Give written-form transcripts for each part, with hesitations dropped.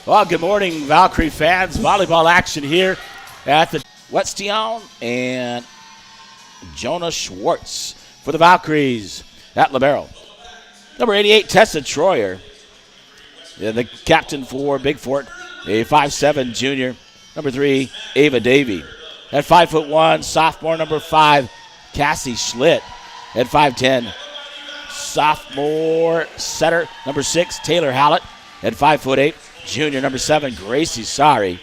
Well, good morning, Valkyrie fans. Volleyball action here at the Westion, and Jonah Schwartz for the Valkyries at libero. Number 88, Tessa Troyer, the captain for Bigfork, a 5'7" junior. Number 3, Ava Davey. At 5'1", sophomore number 5, Cassie Schlitt. At 5'10", sophomore setter number 6, Taylor Hallett. At 5'8", junior number 7, Gracie Sari.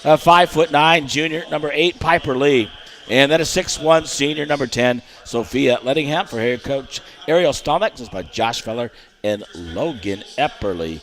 5'9", junior number 8, Piper Lee. And then a 6'1", senior number 10, Sophia Lettingham. For head coach Ariel Stalneck. This is by Josh Feller and Logan Epperly.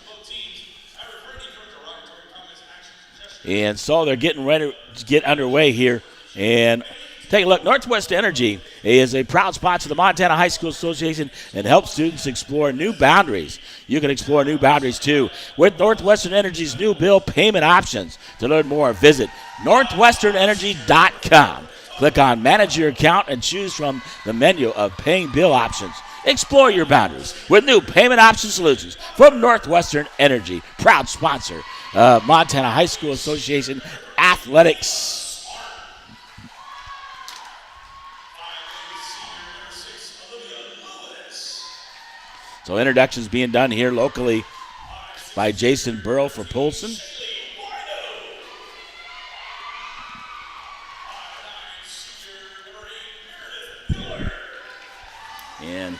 And so they're getting ready to get underway here. And take a look. Northwest Energy is a proud sponsor of the Montana High School Association and helps students explore new boundaries. You can explore new boundaries too with Northwestern Energy's new bill payment options. To learn more, visit northwesternenergy.com. Click on Manage Your Account and choose from the menu of paying bill options. Explore your boundaries with new payment option solutions from Northwestern Energy, proud sponsor of Montana High School Association Athletics. So introductions being done here locally by Jason Burrow for Polson. And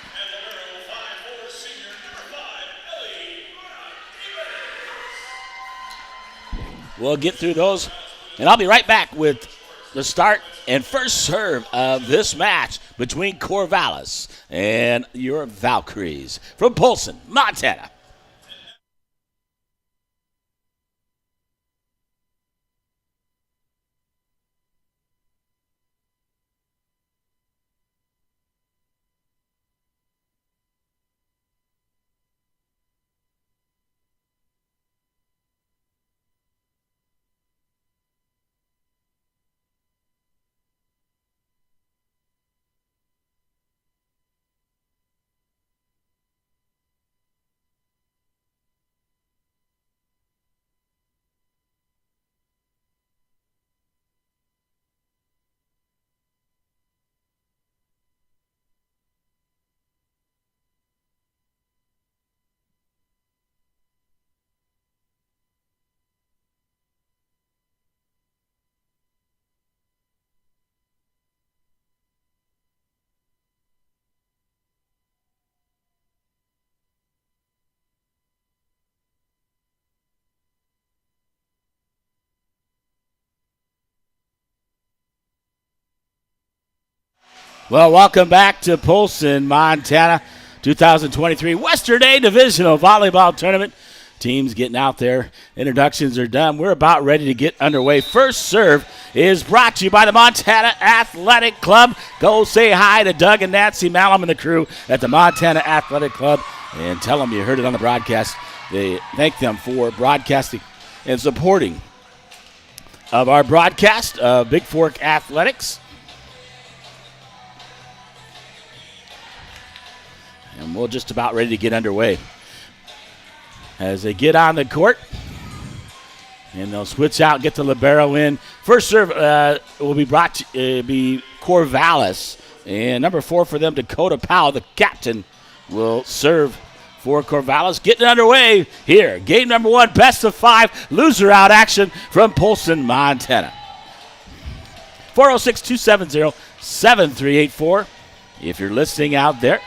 we'll get through those. And I'll be right back with the start and first serve of this match between Corvallis and your Valkyries from Polson, Montana. Well, welcome back to Polson, Montana, 2023 Western A Divisional Volleyball Tournament. Teams getting out there. Introductions are done. We're about ready to get underway. First serve is brought to you by the Montana Athletic Club. Go say hi to Doug and Nancy Malum and the crew at the Montana Athletic Club and tell them you heard it on the broadcast. They thank them for broadcasting and supporting of our broadcast of Bigfork Athletics. And we're just about ready to get underway. As they get on the court, and they'll switch out and get the libero in. First serve will be brought to be Corvallis. And number 4 for them, Dakota Powell, the captain, will serve for Corvallis. Getting underway here. Game number 1, best of 5, loser out action from Polson, Montana. 406-270-7384. If you're listening out there,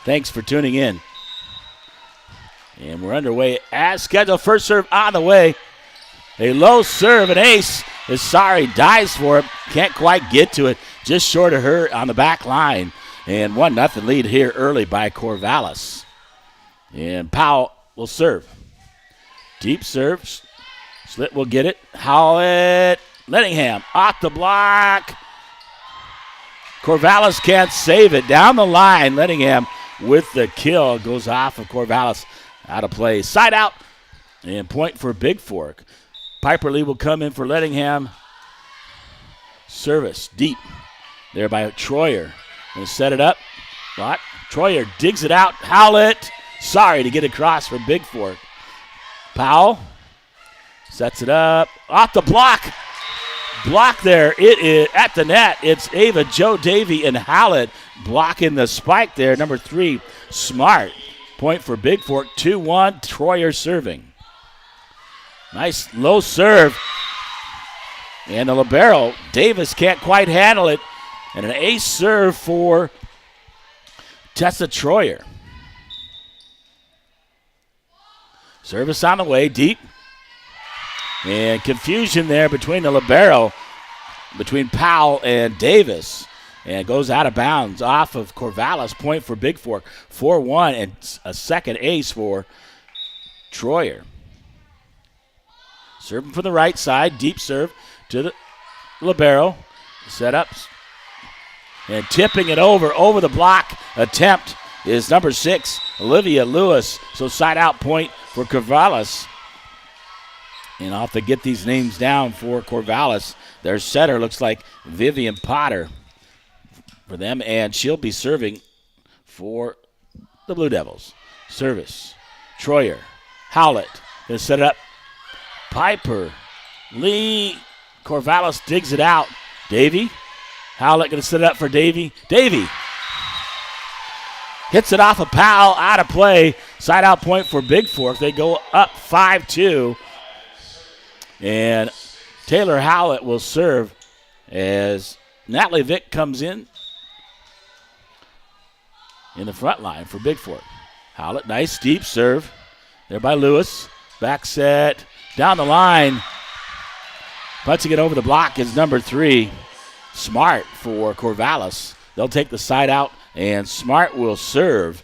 thanks for tuning in. And we're underway as scheduled. First serve on the way. A low serve, an ace. Asari dives for it. Can't quite get to it. Just short of her on the back line. And 1-0 lead here early by Corvallis. And Powell will serve. Deep serve. Schlitt will get it. Howlett. Lettingham off the block. Corvallis can't save it. Down the line, Lettingham with the kill. Goes off of Corvallis. Out of play. Side out. And point for Bigfork. Piper Lee will come in for Lettingham. Service deep. There by Troyer. Going to set it up. But Troyer digs it out. Howlett. Sorry to get across for Bigfork. Powell Sets it up. Off the block. Block there. It is at the net. It's Ava, Joe Davey, and Hallett blocking the spike there. Number 3, Smart. Point for Bigfork. 2-1. Troyer serving. Nice low serve. And the libero, Davis, can't quite handle it. And an ace serve for Tessa Troyer. Service on the way, deep. And confusion there between the libero, between Powell and Davis. And it goes out of bounds off of Corvallis. Point for Bigfork. 4-1 and a second ace for Troyer. Serving from the right side, deep serve to the libero. Set up. And tipping it over the block attempt is number 6, Olivia Lewis. So side out point for Corvallis. And I'll have to get these names down for Corvallis. Their setter looks like Vivian Potter for them, and she'll be serving for the Blue Devils. Service. Troyer. Howlett. Going to set it up. Piper. Lee. Corvallis digs it out. Davey. Howlett going to set it up for Davey. Davey hits it off a Powell, out of play. Side out point for Bigfork. They go up 5-2. And Taylor Howlett will serve as Natalie Vick comes in the front line for Bigfork. Howlett, nice deep serve. There by Lewis. Back set. Down the line. Punching it over the block is number 3. Smart for Corvallis. They'll take the side out, and Smart will serve.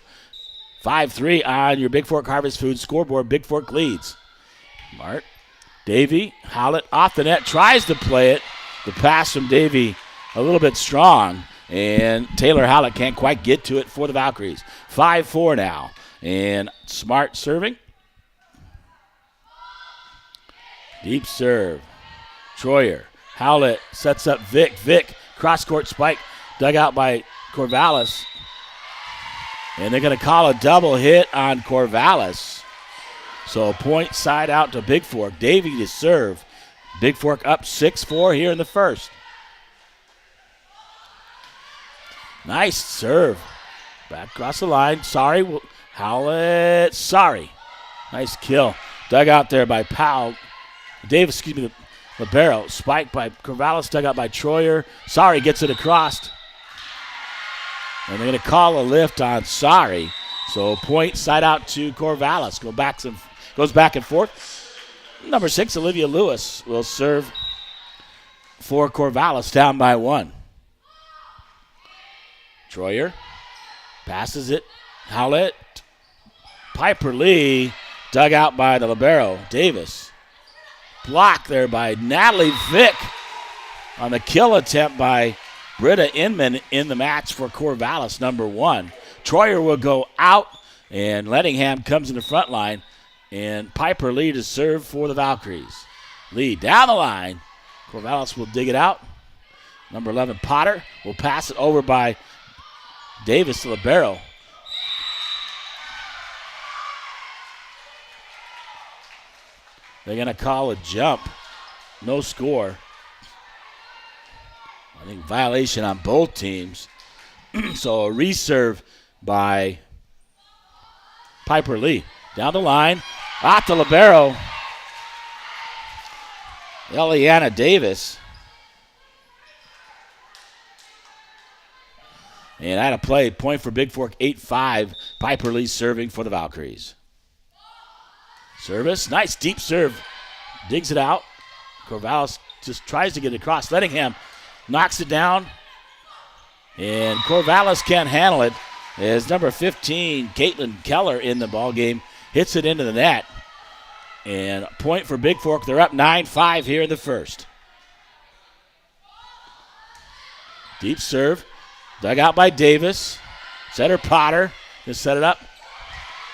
5-3 on your Bigfork Harvest Food scoreboard. Bigfork leads. Smart. Davey, Howlett off the net, tries to play it. The pass from Davey a little bit strong, and Taylor Howlett can't quite get to it for the Valkyries. 5-4 now, and Smart serving. Deep serve. Troyer. Howlett sets up Vic. Vic, cross-court spike, dug out by Corvallis. And they're going to call a double hit on Corvallis. So point side out to Bigfork. Davey to serve. Bigfork up 6-4 here in the first. Nice serve. Back across the line. Sorry. Howlett. Sorry. Nice kill. Dug out there by Powell. Davis, the libero. Spiked by Corvallis. Dug out by Troyer. Sorry gets it across. And they're going to call a lift on Sorry. So point side out to Corvallis. Goes back and forth. Number 6, Olivia Lewis, will serve for Corvallis, down by 1. Troyer passes it. Howlett. Piper Lee, dug out by the libero. Davis. Blocked there by Natalie Vick on the kill attempt by Britta Inman in the match for Corvallis, number 1. Troyer will go out, and Lettingham comes in the front line, and Piper Lee to serve for the Valkyries. Lee down the line. Corvallis will dig it out. Number 11, Potter, will pass it over by Davis to libero. They're going to call a jump. No score. I think violation on both teams. So a reserve by Piper Lee. Down the line. Off the libero. Eliana Davis. And out of play, point for Bigfork, 8-5. Piper Lee serving for the Valkyries. Service, nice deep serve. Digs it out. Corvallis just tries to get it across. Lettingham knocks it down. And Corvallis can't handle it as number 15, Caitlin Keller, in the ballgame, hits it into the net. And a point for Bigfork. They're up 9-5 here in the first. Deep serve. Dug out by Davis. Setter Potter. Just set it up.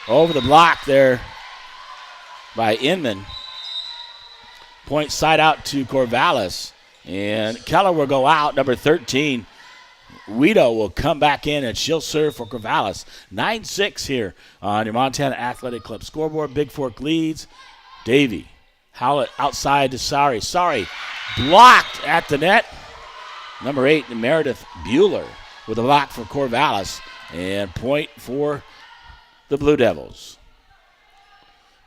Over the block there by Inman. Point side out to Corvallis. And Keller will go out. Number 13, Guido, will come back in, and she'll serve for Corvallis. 9-6 here on your Montana Athletic Club scoreboard. Bigfork leads. Davey. Howlett outside to Sorry. Sorry blocked at the net. Number 8, Meredith Bueller with a block for Corvallis. And point for the Blue Devils.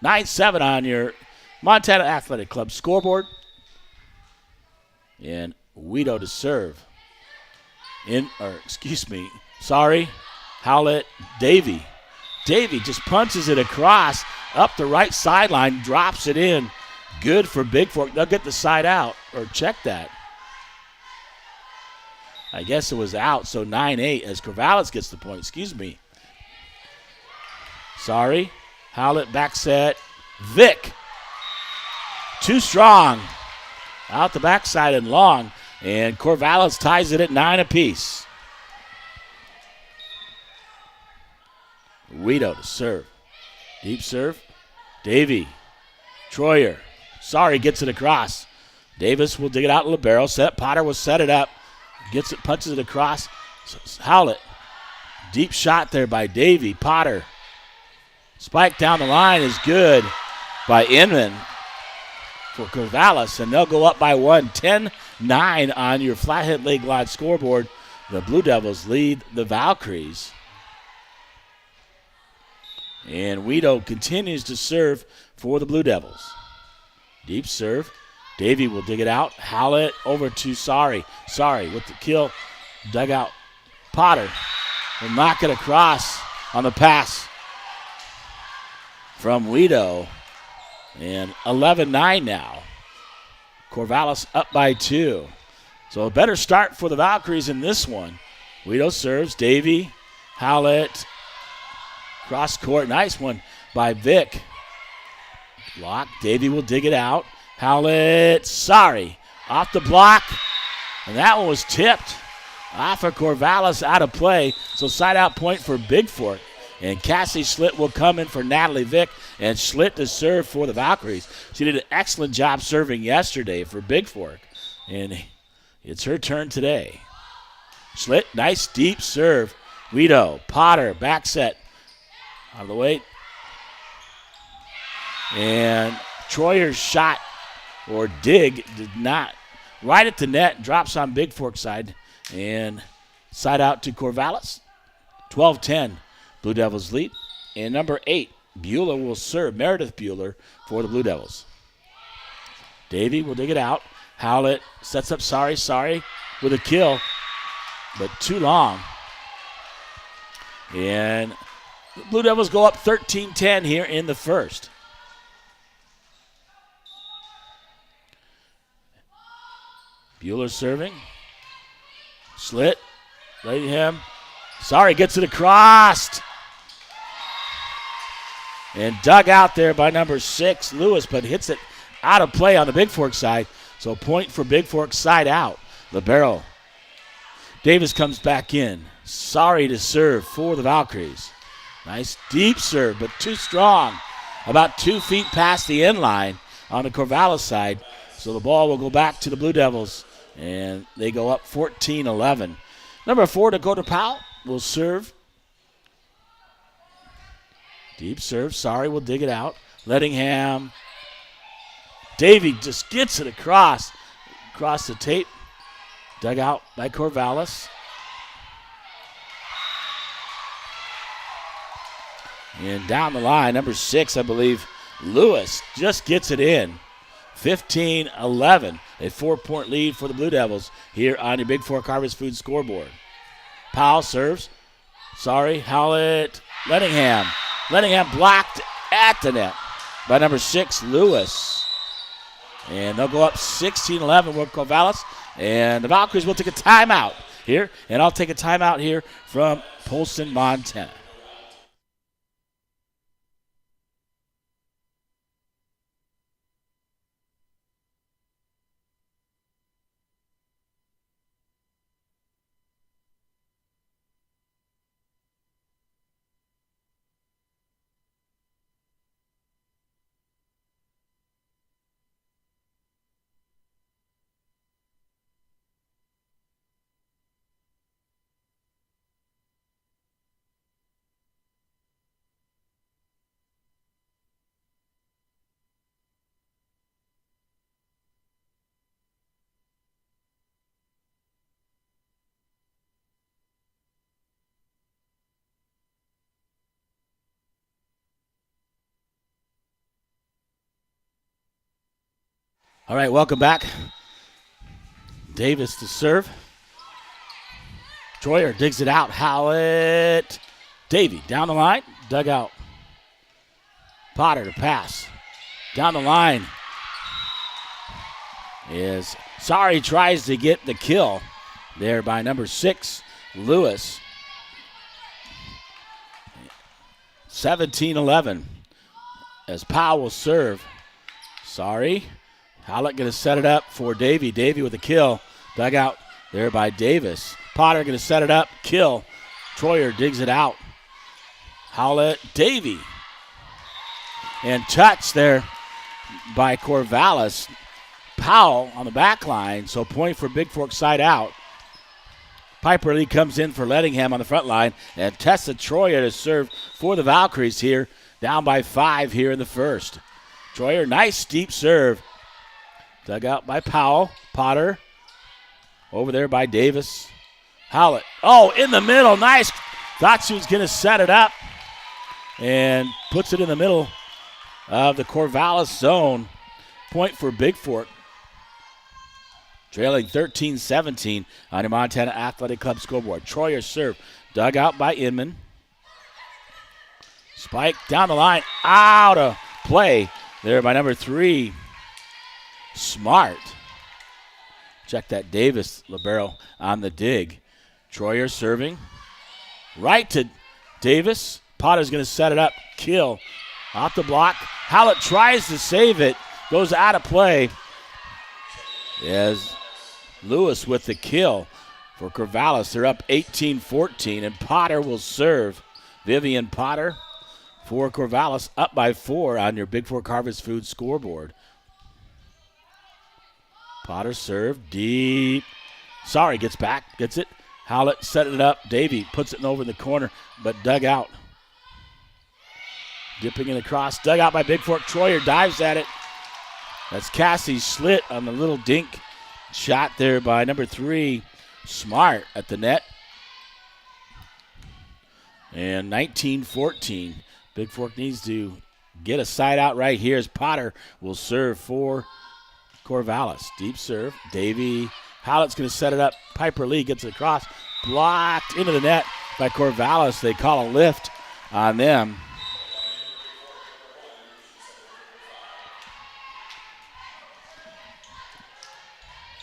9-7 on your Montana Athletic Club scoreboard. And Guido to serve. Sorry. Howlett Davy. Davy just punches it across up the right sideline, drops it in. Good for Bigfork. They'll get the side out, or check that. I guess it was out, so 9-8 as Corvallis gets the point. Sorry. Howlett back set. Vic. Too strong. Out the backside and long. And Corvallis ties it at 9 apiece. Guido to serve. Deep serve. Davy. Troyer. Sorry gets it across. Davis will dig it out to libero. Potter will set it up. Gets it, punches it across. Howlett. Deep shot there by Davy. Potter. Spike down the line is good by Inman for Corvallis, and they'll go up by 1. 10-9 on your Flathead Lake Lodge scoreboard. The Blue Devils lead the Valkyries. And Guido continues to serve for the Blue Devils. Deep serve. Davy will dig it out. Howlett over to Sorry. Sorry with the kill. Dug out. Potter will knock it across on the pass from Guido. And 11-9 now. Corvallis up by 2. So a better start for the Valkyries in this one. Guido serves. Davy. Howlett. Cross court. Nice one by Vic. Block. Davy will dig it out. Howlett. Sorry. Off the block. And that one was tipped. Off of Corvallis, out of play. So side out point for Bigfork. And Cassie Schlitt will come in for Natalie Vick. And Schlitt to serve for the Valkyries. She did an excellent job serving yesterday for Bigfork. And it's her turn today. Schlitt, nice deep serve. Guido, Potter, back set. Out of the way. And Troyer's shot or dig did not. Right at the net, drops on Bigfork side. And side out to Corvallis. 12-10, Blue Devils lead. And number 8, Bueller will serve, Meredith Bueller, for the Blue Devils. Davy will dig it out. Howlett sets up Sorry with a kill, but too long. And the Blue Devils go up 13-10 here in the first. Bueller serving. Schlitt, letting him. Sorry gets it across. And dug out there by number 6, Lewis, but hits it out of play on the Bigfork side. So point for Bigfork side out. Libero. Davis comes back in. Sorry to serve for the Valkyries. Nice deep serve, but too strong. About 2 feet past the end line on the Corvallis side. So the ball will go back to the Blue Devils, and they go up 14-11. Number 4, Dakota Powell will serve. Deep serve. Sorry will dig it out. Lettingham. Davy just gets it across the tape. Dug out by Corvallis. And down the line, number 6, I believe, Lewis just gets it in. 15-11, a 4-point lead for the Blue Devils here on your Bigfork Harvest Food scoreboard. Powell serves. Sorry, Howlett. Lettingham. Lettingham blocked at the net by number 6, Lewis. And they'll go up 16-11 with Corvallis. And the Valkyries will take a timeout here. And I'll take a timeout here from Polson, Montana. All right, welcome back. Davis to serve. Troyer digs it out. Howlett. Davey down the line. Dug out. Potter to pass. Down the line is Sorry tries to get the kill there by number 6, Lewis. 17-11 as Powell will serve. Sorry. Howlett going to set it up for Davey. Davey with a kill. Dug out there by Davis. Potter going to set it up. Kill. Troyer digs it out. Howlett. Davey. And touch there by Corvallis. Powell on the back line. So point for Bigfork side out. Piper Lee comes in for Lettingham on the front line. And Tessa Troyer to serve for the Valkyries here. Down by 5 here in the first. Troyer, nice steep serve. Dug out by Powell. Potter. Over there by Davis. Howlett. Oh, in the middle. Nice. Thought she was going to set it up. And puts it in the middle of the Corvallis zone. Point for Bigfork. Trailing 13-17 on the Montana Athletic Club scoreboard. Troyer serve. Dug out by Inman. Spike down the line. Out of play there by number 3. Smart. Check that Davis libero on the dig. Troyer serving. Right to Davis. Potter's going to set it up. Kill. Off the block. Howlett tries to save it. Goes out of play. As Lewis with the kill for Corvallis. They're up 18-14, and Potter will serve. Vivian Potter for Corvallis, up by 4 on your Bigfork Harvest Food scoreboard. Potter serve deep. Sorry, gets back, gets it. Howlett setting it up. Davey puts it over in the corner, but dug out. Dipping it across, dug out by Bigfork. Troyer dives at it. That's Cassie Slit on the little dink shot there by number 3, Smart at the net. And 19-14. Bigfork needs to get a side out right here as Potter will serve for Corvallis. Deep serve. Davey. Howlett's going to set it up. Piper Lee gets it across. Blocked into the net by Corvallis. They call a lift on them.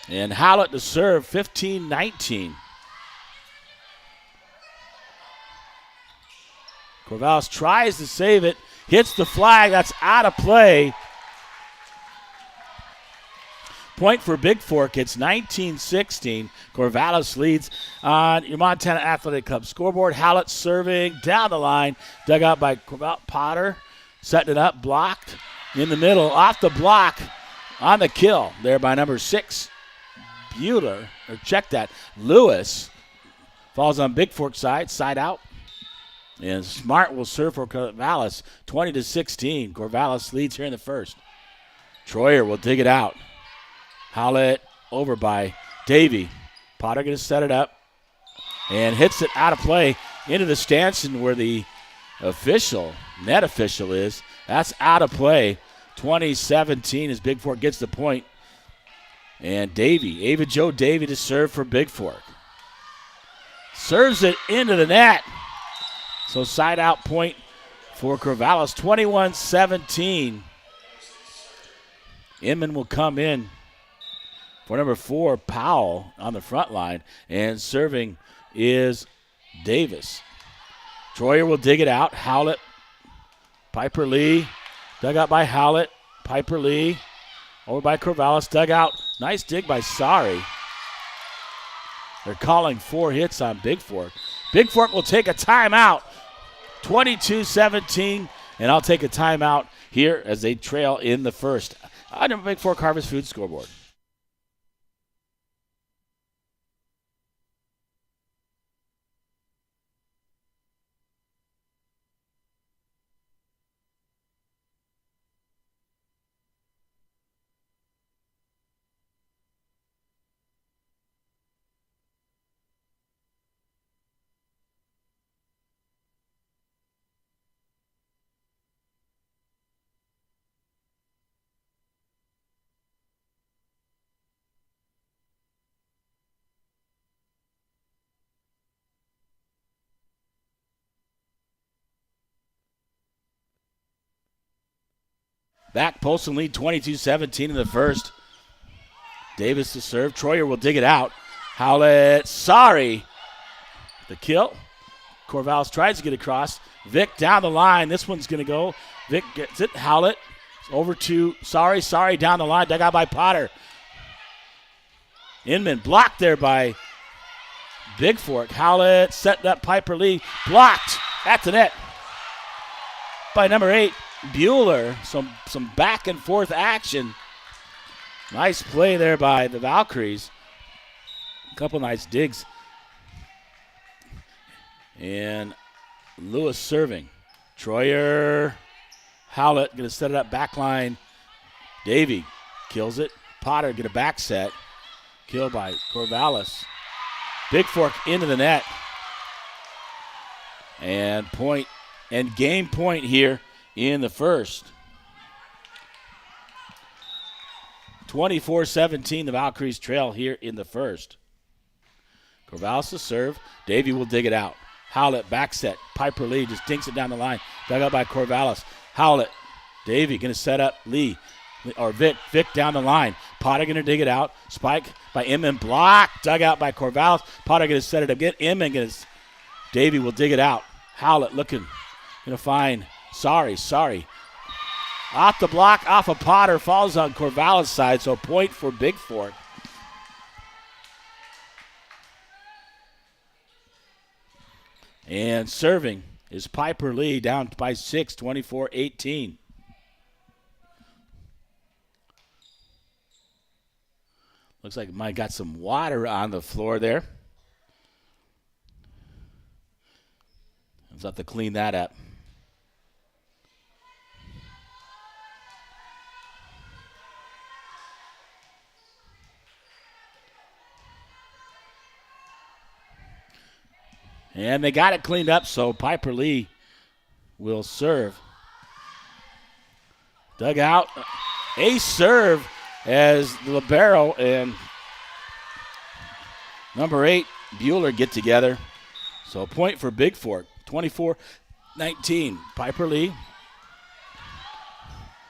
And Howlett to serve, 15-19. Corvallis tries to save it. Hits the flag. That's out of play. Point for Bigfork. It's 19-16. Corvallis leads on your Montana Athletic Club scoreboard. Howlett serving down the line. Dug out by Potter. Setting it up. Blocked in the middle. Off the block on the kill there by number 6. Bueller, or check that. Lewis falls on Bigfork side out. And Smart will serve for Corvallis. 20-16. Corvallis leads here in the first. Troyer will dig it out. Howlett over by Davey. Potter going to set it up and hits it out of play into the stanchion where the net official is. That's out of play. 20-17 as Bigfork gets the point. And Davey, Ava Jo Davey to serve for Bigfork. Serves it into the net. So side out point for Corvallis. 21-17. Inman will come in for number 4, Powell on the front line. And serving is Davis. Troyer will dig it out. Howlett. Piper Lee. Dug out by Howlett. Piper Lee. Over by Corvallis. Dug out. Nice dig by Sorry. They're calling 4 hits on Bigfork. Bigfork will take a timeout. 22-17. And I'll take a timeout here as they trail in the first. On the Bigfork Harvest Food scoreboard. back. Polson lead 22-17 in the first. Davis to serve. Troyer will dig it out. Howlett, sorry. The kill. Corvallis tries to get across. Vic down the line. This one's going to go. Vic gets it. Howlett over to sorry down the line. Dug out by Potter. Inman blocked there by Bigfork. Howlett setting up Piper Lee. Blocked at the net by number 8, Bueller. Some back and forth action. Nice play there by the Valkyries. A couple nice digs. And Lewis serving. Troyer. Howlett going to set it up back line. Davey kills it. Potter get a back set. Killed by Corvallis. Bigfork into the net. And point and game point here in the first. 24-17, the Valkyries trail here in the first. Corvallis to serve. Davey will dig it out. Howlett back set. Piper Lee just dinks it down the line. Dug out by Corvallis. Howlett. Davey going to set up Lee. Or Vic down the line. Potter going to dig it out. Spike by Inman. Block. Dug out by Corvallis. Potter going to set it up. Get Inman. Davey will dig it out. Howlett looking. Going to find. Sorry. Off the block. Off of Potter. Falls on Corvallis' side. So point for Bigfork. And serving is Piper Lee down by 6, 24-18. Looks like Mike got some water on the floor there. Let's have to clean that up. And they got it cleaned up, so Piper Lee will serve. Dug out. Ace serve as the libero and number 8, Bueller get together. So a point for Bigfork. 24-19. Piper Lee.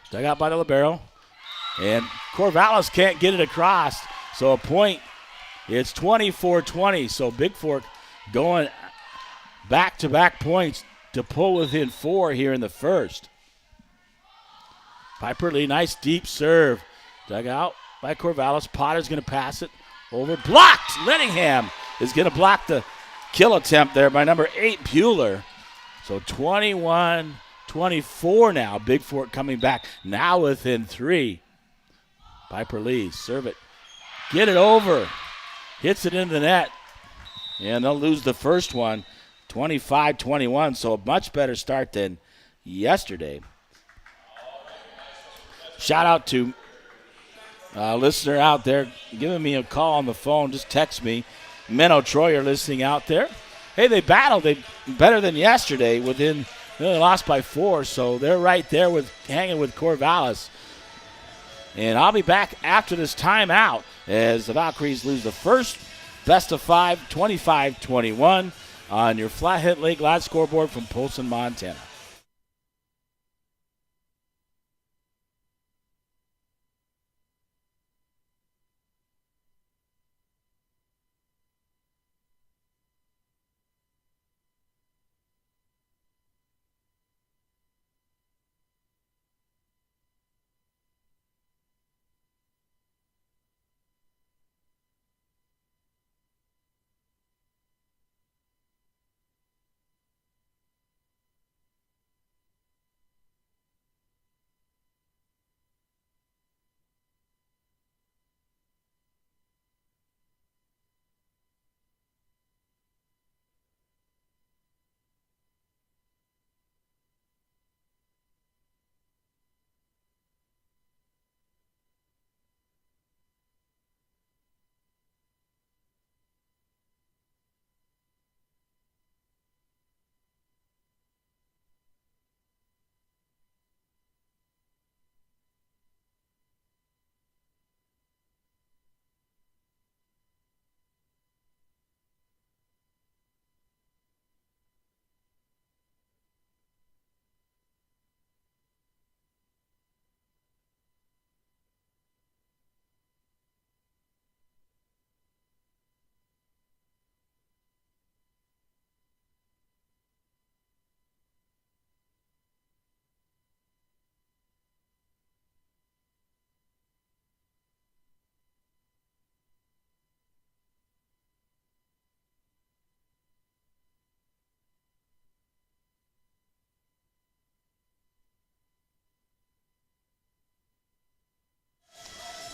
Dug out by the libero. And Corvallis can't get it across. So a point. It's 24-20. So Bigfork going back-to-back points to pull within 4 here in the first. Piper Lee, nice deep serve. Dug out by Corvallis. Potter's going to pass it over. Blocked! Lettingham is going to block the kill attempt there by number 8, Bueller. So 21-24 now. Bigfork coming back now within 3. Piper Lee, serve it. Get it over. Hits it into the net. And they'll lose the first one. 25-21, so a much better start than yesterday. Shout out to a listener out there giving me a call on the phone. Just text me. Menno Troyer listening out there. Hey, they battled. They better than yesterday. They only lost by 4, so they're right there hanging with Corvallis. And I'll be back after this timeout as the Valkyries lose the first best of 5, 25-21. On your Flathead Lake Live scoreboard from Polson, Montana.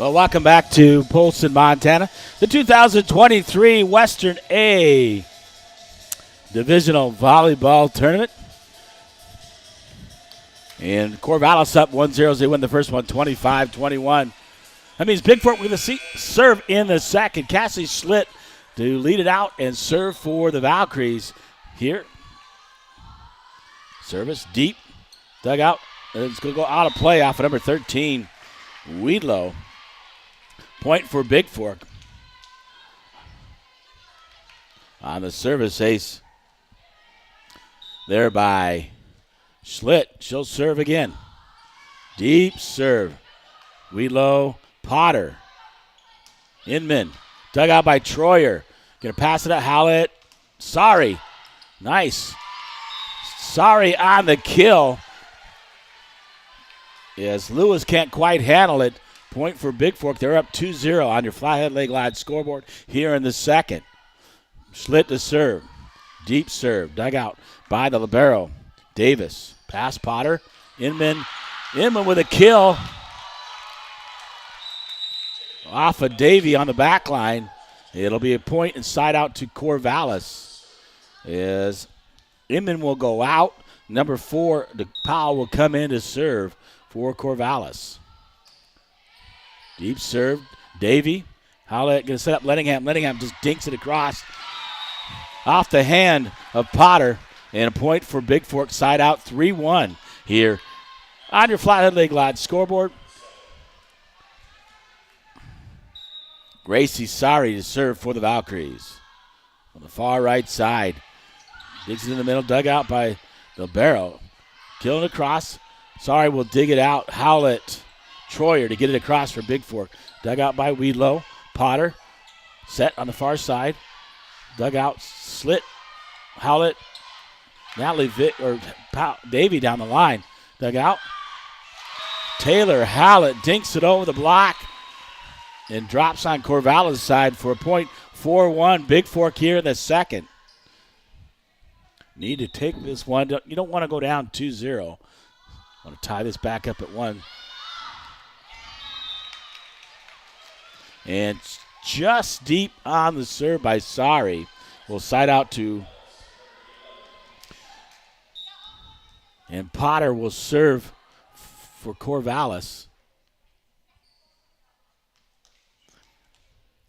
Well, welcome back to Polson, Montana. The 2023 Western A Divisional Volleyball Tournament. And Corvallis up 1-0 as they win the first one, 25-21. That means Bigfork with a serve in the second. Cassie Schlitt to lead it out and serve for the Valkyries here. Service deep, dug out. And it's going to go out of play off of number 13, Weedlow. Point for Bigfork. On the service ace there by Schlitt. She'll serve again. Deep serve. Weedlow, Potter. Inman. Dug out by Troyer. Going to pass it at Hallett. Sorry. Nice. Sorry on the kill. Yes, Lewis can't quite handle it. Point for Bigfork. They're up 2-0 on your Flathead Lake Lodge scoreboard here in the second. Schlitt to serve. Deep serve. Dug out by the libero. Davis. Pass Potter. Inman. Inman with a kill. Off of Davey on the back line. It'll be a point inside out to Corvallis. As Inman will go out. Number 4, Powell will come in to serve for Corvallis. Deep serve. Davey. Howlett going to set up Lettingham. Lettingham just dinks it across. Off the hand of Potter. And a point for Bigfork. Side out 3-1 here on your Flathead Lake Lodge scoreboard. Gracie Sorry to serve for the Valkyries. On the far right side. Digs it in the middle. Dug out by the barrel. Killing across. Sorry will dig it out. Howlett. Troyer to get it across for Bigfork. Dug out by Weedlow. Potter. Set on the far side. Dug out. Schlitt. Howlett. Natalie Vick or Davey down the line. Dug out. Taylor Howlett dinks it over the block and drops on Corvallis' side for a point. 4-1. Bigfork here in the second. Need to take this one. You don't want to go down 2-0. Want to tie this back up at 1. And just deep on the serve by Sorry. Will side out to. And Potter will serve for Corvallis.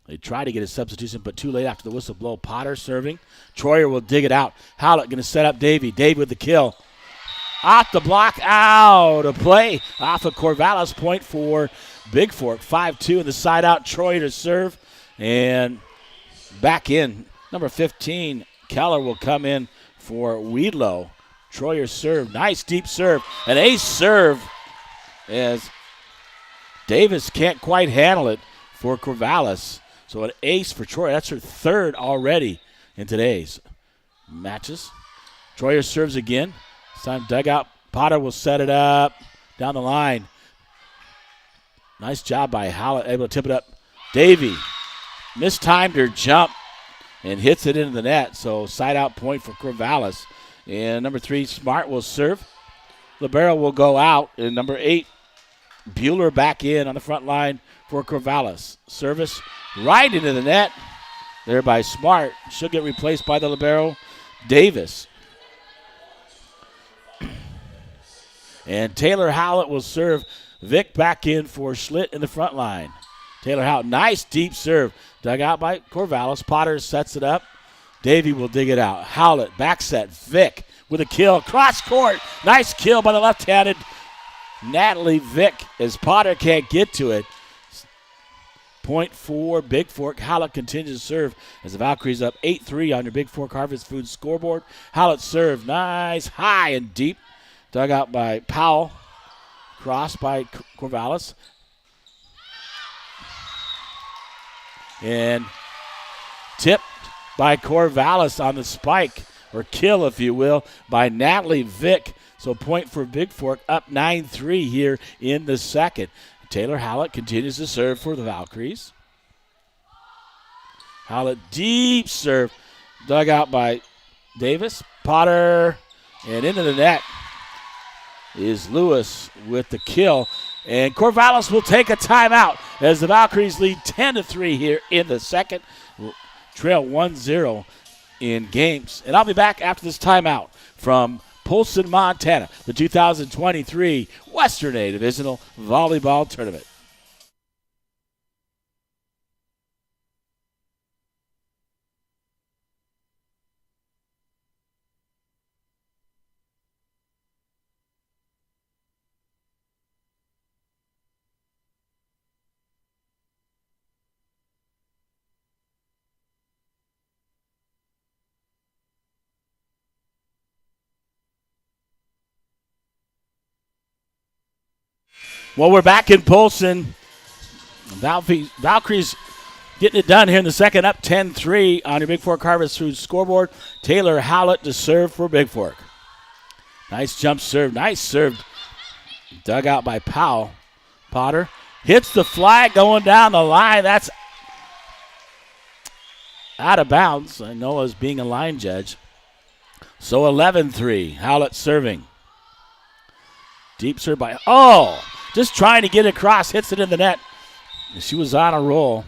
They try to get a substitution, but too late after the whistle blow. Potter serving. Troyer will dig it out. Howlett going to set up Davey. Davey with the kill. Off the block, out of play. Off of Corvallis, point for Bigfork. 5-2 in the side out. Troyer to serve. And back in. Number 15, Keller will come in for Weedlow. Troyer serve. Nice deep serve. An ace serve as Davis can't quite handle it for Corvallis. So an ace for Troyer. That's her third already in today's matches. Troyer serves again. This time dug out. Potter will set it up down the line. Nice job by Howlett, able to tip it up. Davey mistimed her jump and hits it into the net. So side out point for Corvallis. And number 3, Smart will serve. Libero will go out. And number 8, Bueller back in on the front line for Corvallis. Service right into the net there by Smart. She'll get replaced by the libero, Davis. And Taylor Howlett will serve. Vic back in for Schlitt in the front line. Taylor Howlett, nice deep serve. Dug out by Corvallis. Potter sets it up. Davey will dig it out. Howlett, back set. Vic with a kill. Cross court. Nice kill by the left-handed Natalie Vick as Potter can't get to it. Point for Bigfork. Howlett continues to serve as the Valkyries up 8-3 on your Bigfork Harvest Foods scoreboard. Howlett serve. Nice, high and deep. Dug out by Powell. Cross by Corvallis. And tipped by Corvallis on the spike, or kill if you will, by Natalie Vick. So point for Bigfork, up 9-3 here in the second. Taylor Howlett continues to serve for the Valkyries. Howlett deep serve, dug out by Davis. Potter, and into the net is Lewis with the kill. And Corvallis will take a timeout as the Valkyries lead 10-3 here in the second. Trail 1-0 in games. And I'll be back after this timeout from Polson, Montana, the 2023 Western A Divisional Volleyball Tournament. Well, we're back in Polson. Valkyries getting it done here in the second, up 10-3 on your Bigfork Harvest through scoreboard. Taylor Howlett to serve for Bigfork. Nice jump serve. Nice serve. Dug out by Powell. Potter hits the flag going down the line. That's out of bounds. I know as being a line judge. So 11-3. Howlett serving. Deep serve by, just trying to get it across, hits it in the net. She was on a roll.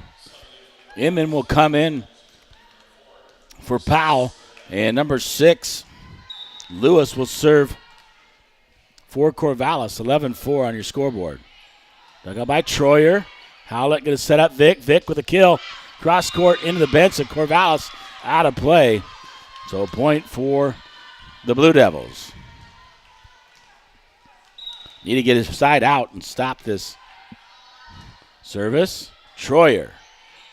Inman will come in for Powell. And number 6, Lewis will serve for Corvallis. 11-4 on your scoreboard. Dug out by Troyer. Howlett going to set up Vic. Vic with a kill. Cross court into the bench, and Corvallis out of play. So a point for the Blue Devils. Need to get his side out and stop this service. Troyer,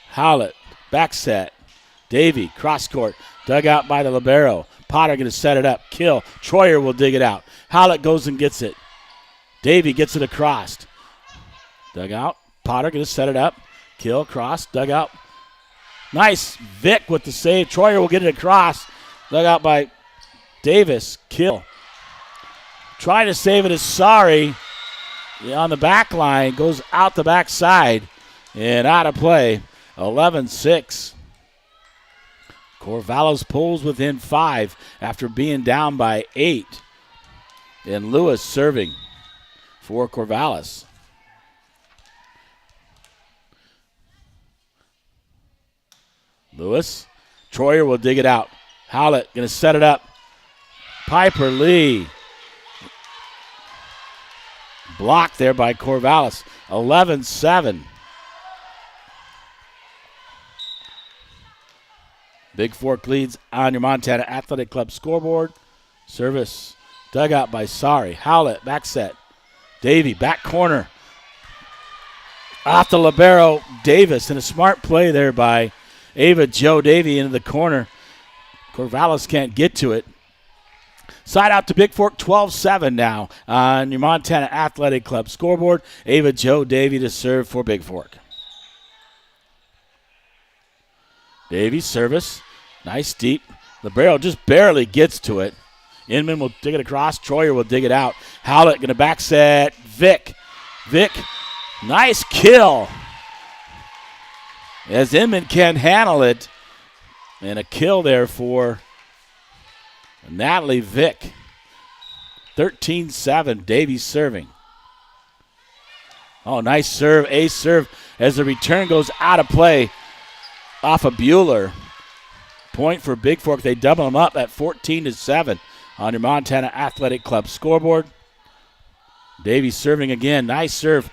Howlett, back set. Davey, cross court, dug out by the libero. Potter going to set it up. Kill. Troyer will dig it out. Howlett goes and gets it. Davey gets it across. Dug out. Potter going to set it up. Kill, cross, dug out. Nice. Vic with the save. Troyer will get it across. Dug out by Davis. Kill. Trying to save it is Sorry on the back line. Goes out the backside and out of play. 11-6. Corvallis pulls within 5 after being down by 8. And Lewis serving for Corvallis. Lewis. Troyer will dig it out. Howlett going to set it up. Piper Lee. Blocked there by Corvallis. 11-7. Bigfork leads on your Montana Athletic Club scoreboard. Service dug out by Sorry. Howlett, back set. Davey, back corner. Off the libero, Davis, and a smart play there by Ava Joe Davey into the corner. Corvallis can't get to it. Side out to Bigfork, 12-7 now on your Montana Athletic Club scoreboard. Ava Joe Davey to serve for Bigfork. Davey service, nice deep. Libero just barely gets to it. Inman will dig it across. Troyer will dig it out. Howlett going to back set. Vic, nice kill. As Inman can't handle it. And a kill there for Natalie Vick. 13-7. Davies serving. Oh, nice serve. Ace serve as the return goes out of play off of Bueller. Point for Bigfork. They double them up at 14-7 on your Montana Athletic Club scoreboard. Davies serving again. Nice serve.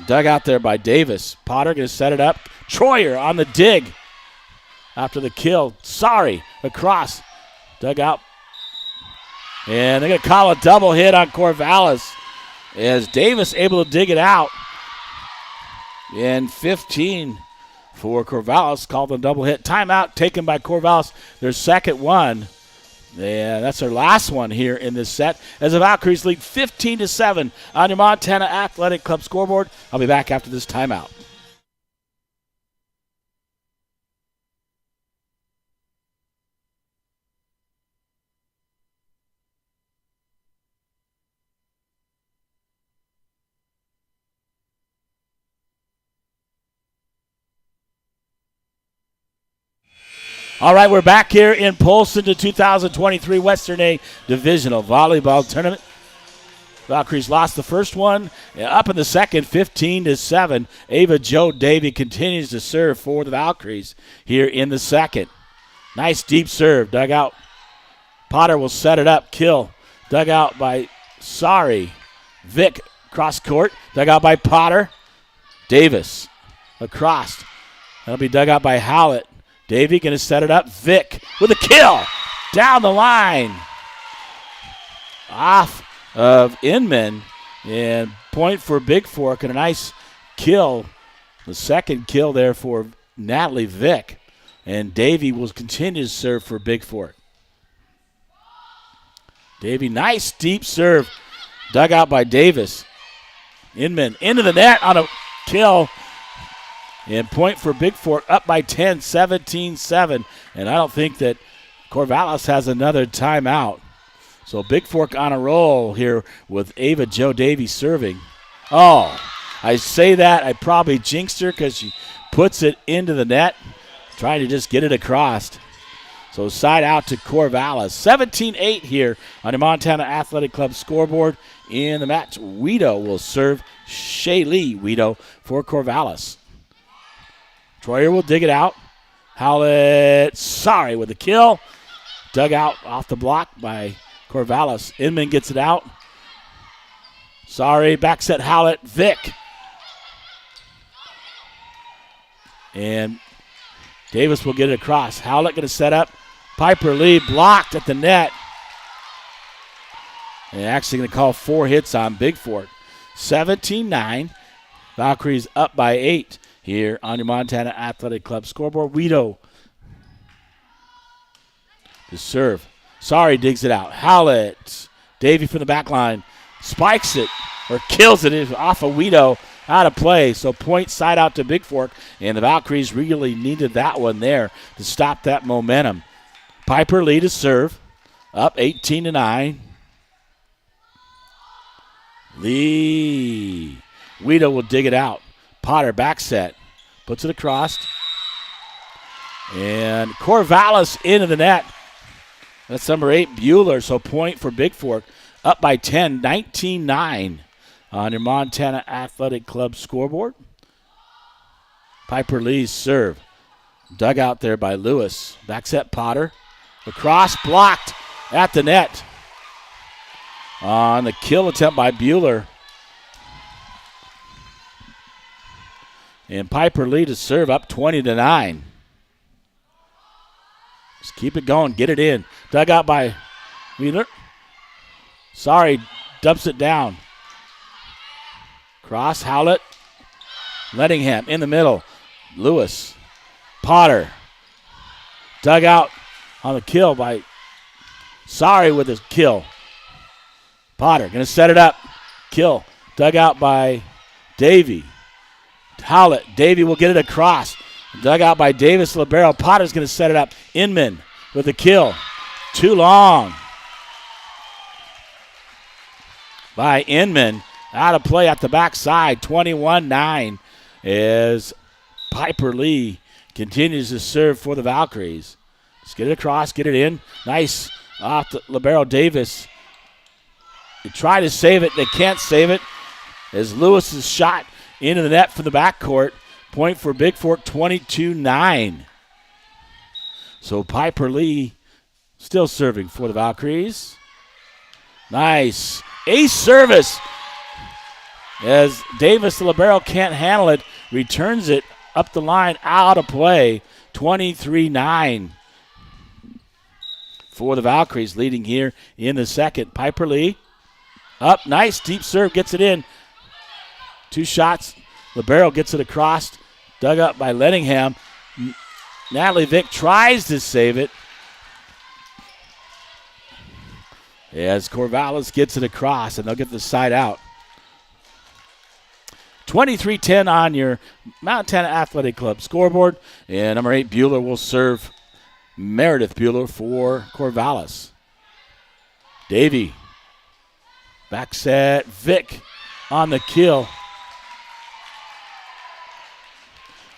Dug out there by Davis. Potter going to set it up. Troyer on the dig. After the kill, Sorry, across, dug out. And they're going to call a double hit on Corvallis as Davis able to dig it out. And 15 for Corvallis, called a double hit. Timeout taken by Corvallis, their second one. And that's their last one here in this set as the Valkyries lead 15-7 on your Montana Athletic Club scoreboard. I'll be back after this timeout. All right, we're back here in Polson to 2023 Western A Divisional Volleyball Tournament. Valkyries lost the first one. Up in the second, 15-7. Ava Jo Davy continues to serve for the Valkyries here in the second. Nice deep serve. Dug out. Potter will set it up. Kill. Dug out by Vic cross court. Dug out by Potter. Davis across. That'll be dug out by Howlett. Davy going to set it up. Vic with a kill. Down the line. Off of Inman. And point for Bigfork and a nice kill. The second kill there for Natalie Vick. And Davy will continue to serve for Bigfork. Davy, nice deep serve. Dug out by Davis. Inman into the net on a kill. And point for Bigfork up by 10, 17-7. And I don't think that Corvallis has another timeout. So Bigfork on a roll here with Ava Jo Davy serving. Oh, I say that. I probably jinxed her because she puts it into the net, trying to just get it across. So side out to Corvallis. 17-8 here on the Montana Athletic Club scoreboard. In the match, Weedo will serve Shaylee Weedo for Corvallis. Troyer will dig it out. Howlett, with the kill. Dug out off the block by Corvallis. Inman gets it out. Back set Howlett. Vic. And Davis will get it across. Howlett going to set up. Piper Lee blocked at the net. And actually going to call 4 hits on Bigfork. 17-9. Valkyries up by 8 here on your Montana Athletic Club scoreboard. Weedo to serve. Digs it out. Howlett. Davy from the back line. Spikes it or kills it off of Weedo. Out of play. So point side out to Bigfork. And the Valkyries really needed that one there to stop that momentum. Piper Lee to serve. Up 18-9. Lee. Weedo will dig it out. Potter back set. Puts it across. And Corvallis into the net. That's number 8, Bueller. So point for Bigfork. Up by 10, 19-9 on your Montana Athletic Club scoreboard. Piper Lee's serve. Dug out there by Lewis. Back set Potter. The cross blocked at the net. On the kill attempt by Bueller. And Piper Lee to serve up 20-9. Just keep it going. Get it in. Dug out by Wheeler. Dumps it down. Cross, Howlett. Lettingham in the middle. Lewis. Potter. Dug out on the kill by with his kill. Potter going to set it up. Kill. Dug out by Davy. Howlett. Davy will get it across. Dug out by Davis Libero. Potter's going to set it up. Inman with the kill. Too long by Inman. Out of play at the backside. 21-9 as Piper Lee continues to serve for the Valkyries. Let's get it across. Get it in. Nice off the Libero Davis. They try to save it. They can't save it as Lewis's shot into the net from the backcourt. Point for Bigfork, 22-9. So Piper Lee still serving for the Valkyries. Nice. Ace service as Davis, the libero, can't handle it. Returns it up the line, out of play. 23-9 for the Valkyries, leading here in the second. Piper Lee up. Nice. Deep serve. Gets it in. 2 shots. Libero gets it across. Dug up by Lettingham. Natalie Vick tries to save it. As Corvallis gets it across, and they'll get the side out. 23-10 on your Montana Athletic Club scoreboard. And number 8, Bueller will serve. Meredith Bueller for Corvallis. Davy. Back set. Vick on the kill.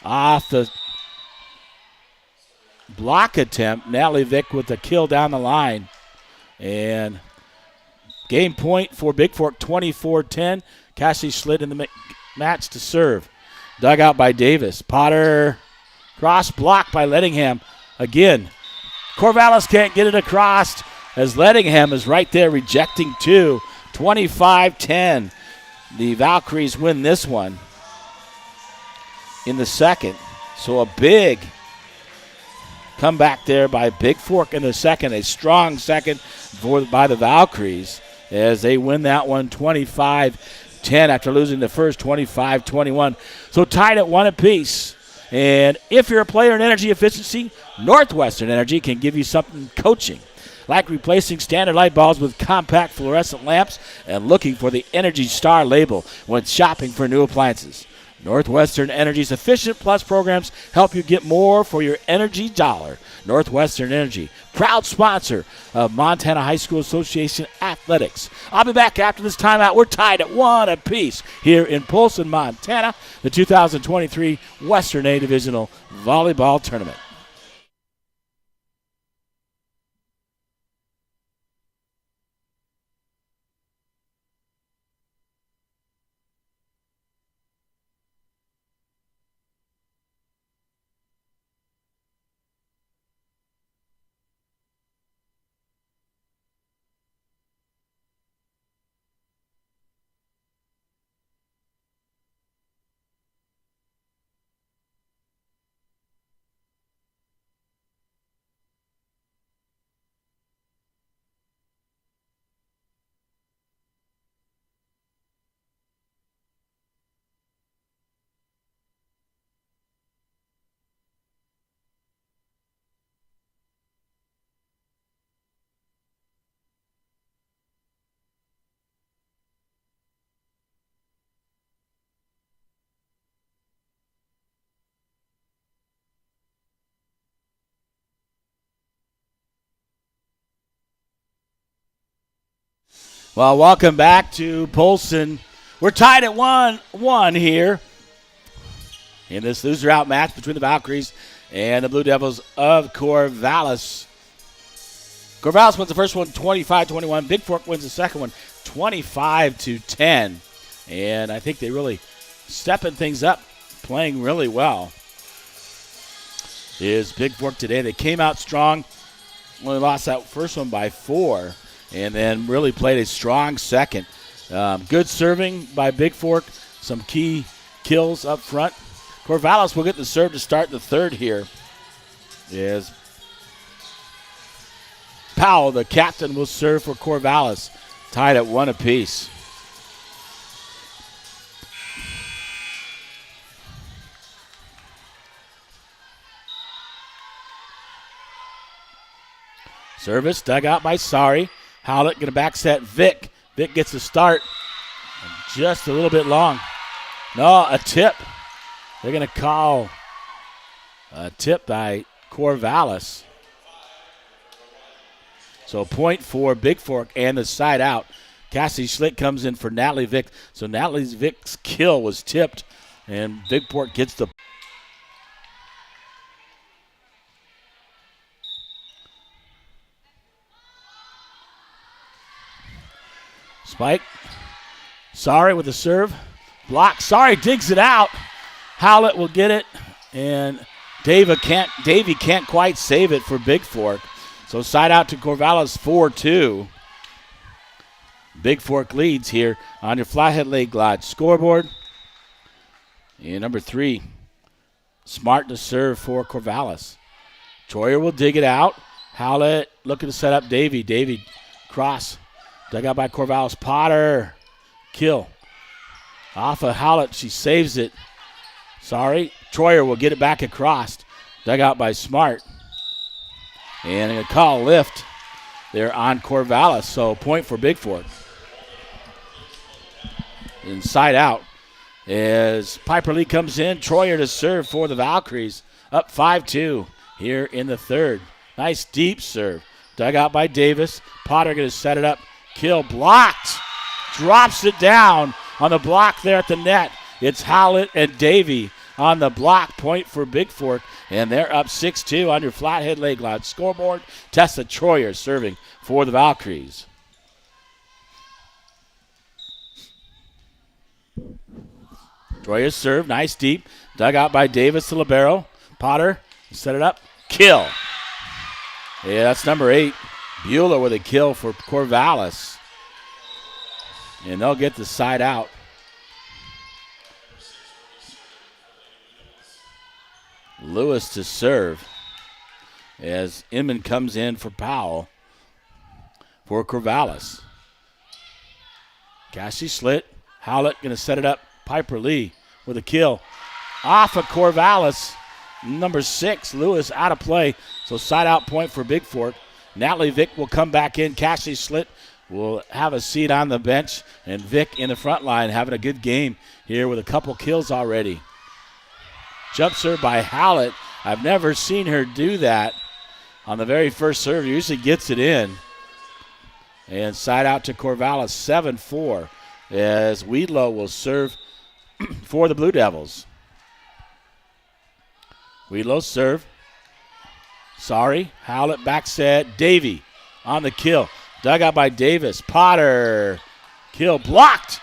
Off the block attempt. Natalie Vick with the kill down the line. And Game point for Bigfork, 24-10. Cassie slid in the match to serve. Dug out by Davis. Potter cross blocked by Lettingham. Again, Corvallis can't get it across as Lettingham is right there rejecting two. 25-10. The Valkyries win this one in the second. So a big comeback there by Bigfork in the second. A strong second by the Valkyries as they win that one 25-10 after losing the first 25-21. So tied at 1 apiece. And if you're a player in energy efficiency, Northwestern Energy can give you something coaching, like replacing standard light bulbs with compact fluorescent lamps and looking for the Energy Star label when shopping for new appliances. Northwestern Energy's Efficient Plus programs help you get more for your energy dollar. Northwestern Energy, proud sponsor of Montana High School Association Athletics. I'll be back after this timeout. We're tied at 1 apiece here in Polson, Montana, the 2023 Western A Divisional Volleyball Tournament. Well, welcome back to Polson. We're tied at 1-1 here in this loser-out match between the Valkyries and the Blue Devils of Corvallis. Corvallis wins the first one 25-21. Bigfork wins the second one 25-10. And I think they really stepping things up, playing really well. Is Bigfork today. They came out strong. Only lost that first one by 4. And then really played a strong second. Good serving by Bigfork. Some key kills up front. Corvallis will get the serve to start the third here. Yes. Powell, the captain, will serve for Corvallis. Tied at 1 apiece. Service dug out by Sari. Howlett going to back set Vic. Vic gets the start. Just a little bit long. No, a tip. They're going to call a tip by Corvallis. So a point for Bigfork and the side out. Cassie Schlick comes in for Natalie Vick. So Natalie Vick's kill was tipped, and Bigfork gets the spike. Sorry with the serve. Block. Sorry digs it out. Howlett will get it. And Davy can't quite save it for Bigfork. So side out to Corvallis 4-2. Bigfork leads here on your Flathead Lake Lodge scoreboard. And number 3, Smart to serve for Corvallis. Troyer will dig it out. Howlett looking to set up Davy. Davy cross. Dug out by Corvallis. Potter. Kill. Off of Howlett. She saves it. Sorry. Troyer will get it back across. Dug out by Smart. And a call lift there on Corvallis. So point for Bigfork. Inside out as Piper Lee comes in. Troyer to serve for the Valkyries. Up 5-2 here in the third. Nice deep serve. Dug out by Davis. Potter going to set it up. Kill blocked. Drops it down on the block there at the net. It's Howlett and Davy on the block. Point for Bigfork. And they're up 6-2 on your Flathead Lake Lodge scoreboard. Tessa Troyer serving for the Valkyries. Troyer's serve, nice deep. Dug out by Davis to libero. Potter, set it up, kill. Yeah, that's number 8. Bueller with a kill for Corvallis. And they'll get the side out. Lewis to serve as Inman comes in for Powell for Corvallis. Cassie slit. Howlett going to set it up. Piper Lee with a kill. Off of Corvallis. Number 6, Lewis out of play. So side out point for Bigfork. Natalie Vick will come back in. Cassie Slit will have a seat on the bench. And Vick in the front line having a good game here with a couple kills already. Jump serve by Howlett. I've never seen her do that on the very first serve. Usually gets it in. And side out to Corvallis, 7-4, as Weedlow will serve for the Blue Devils. Weedlow serve. Sorry. Howlett back set. Davy on the kill. Dug out by Davis. Potter. Kill blocked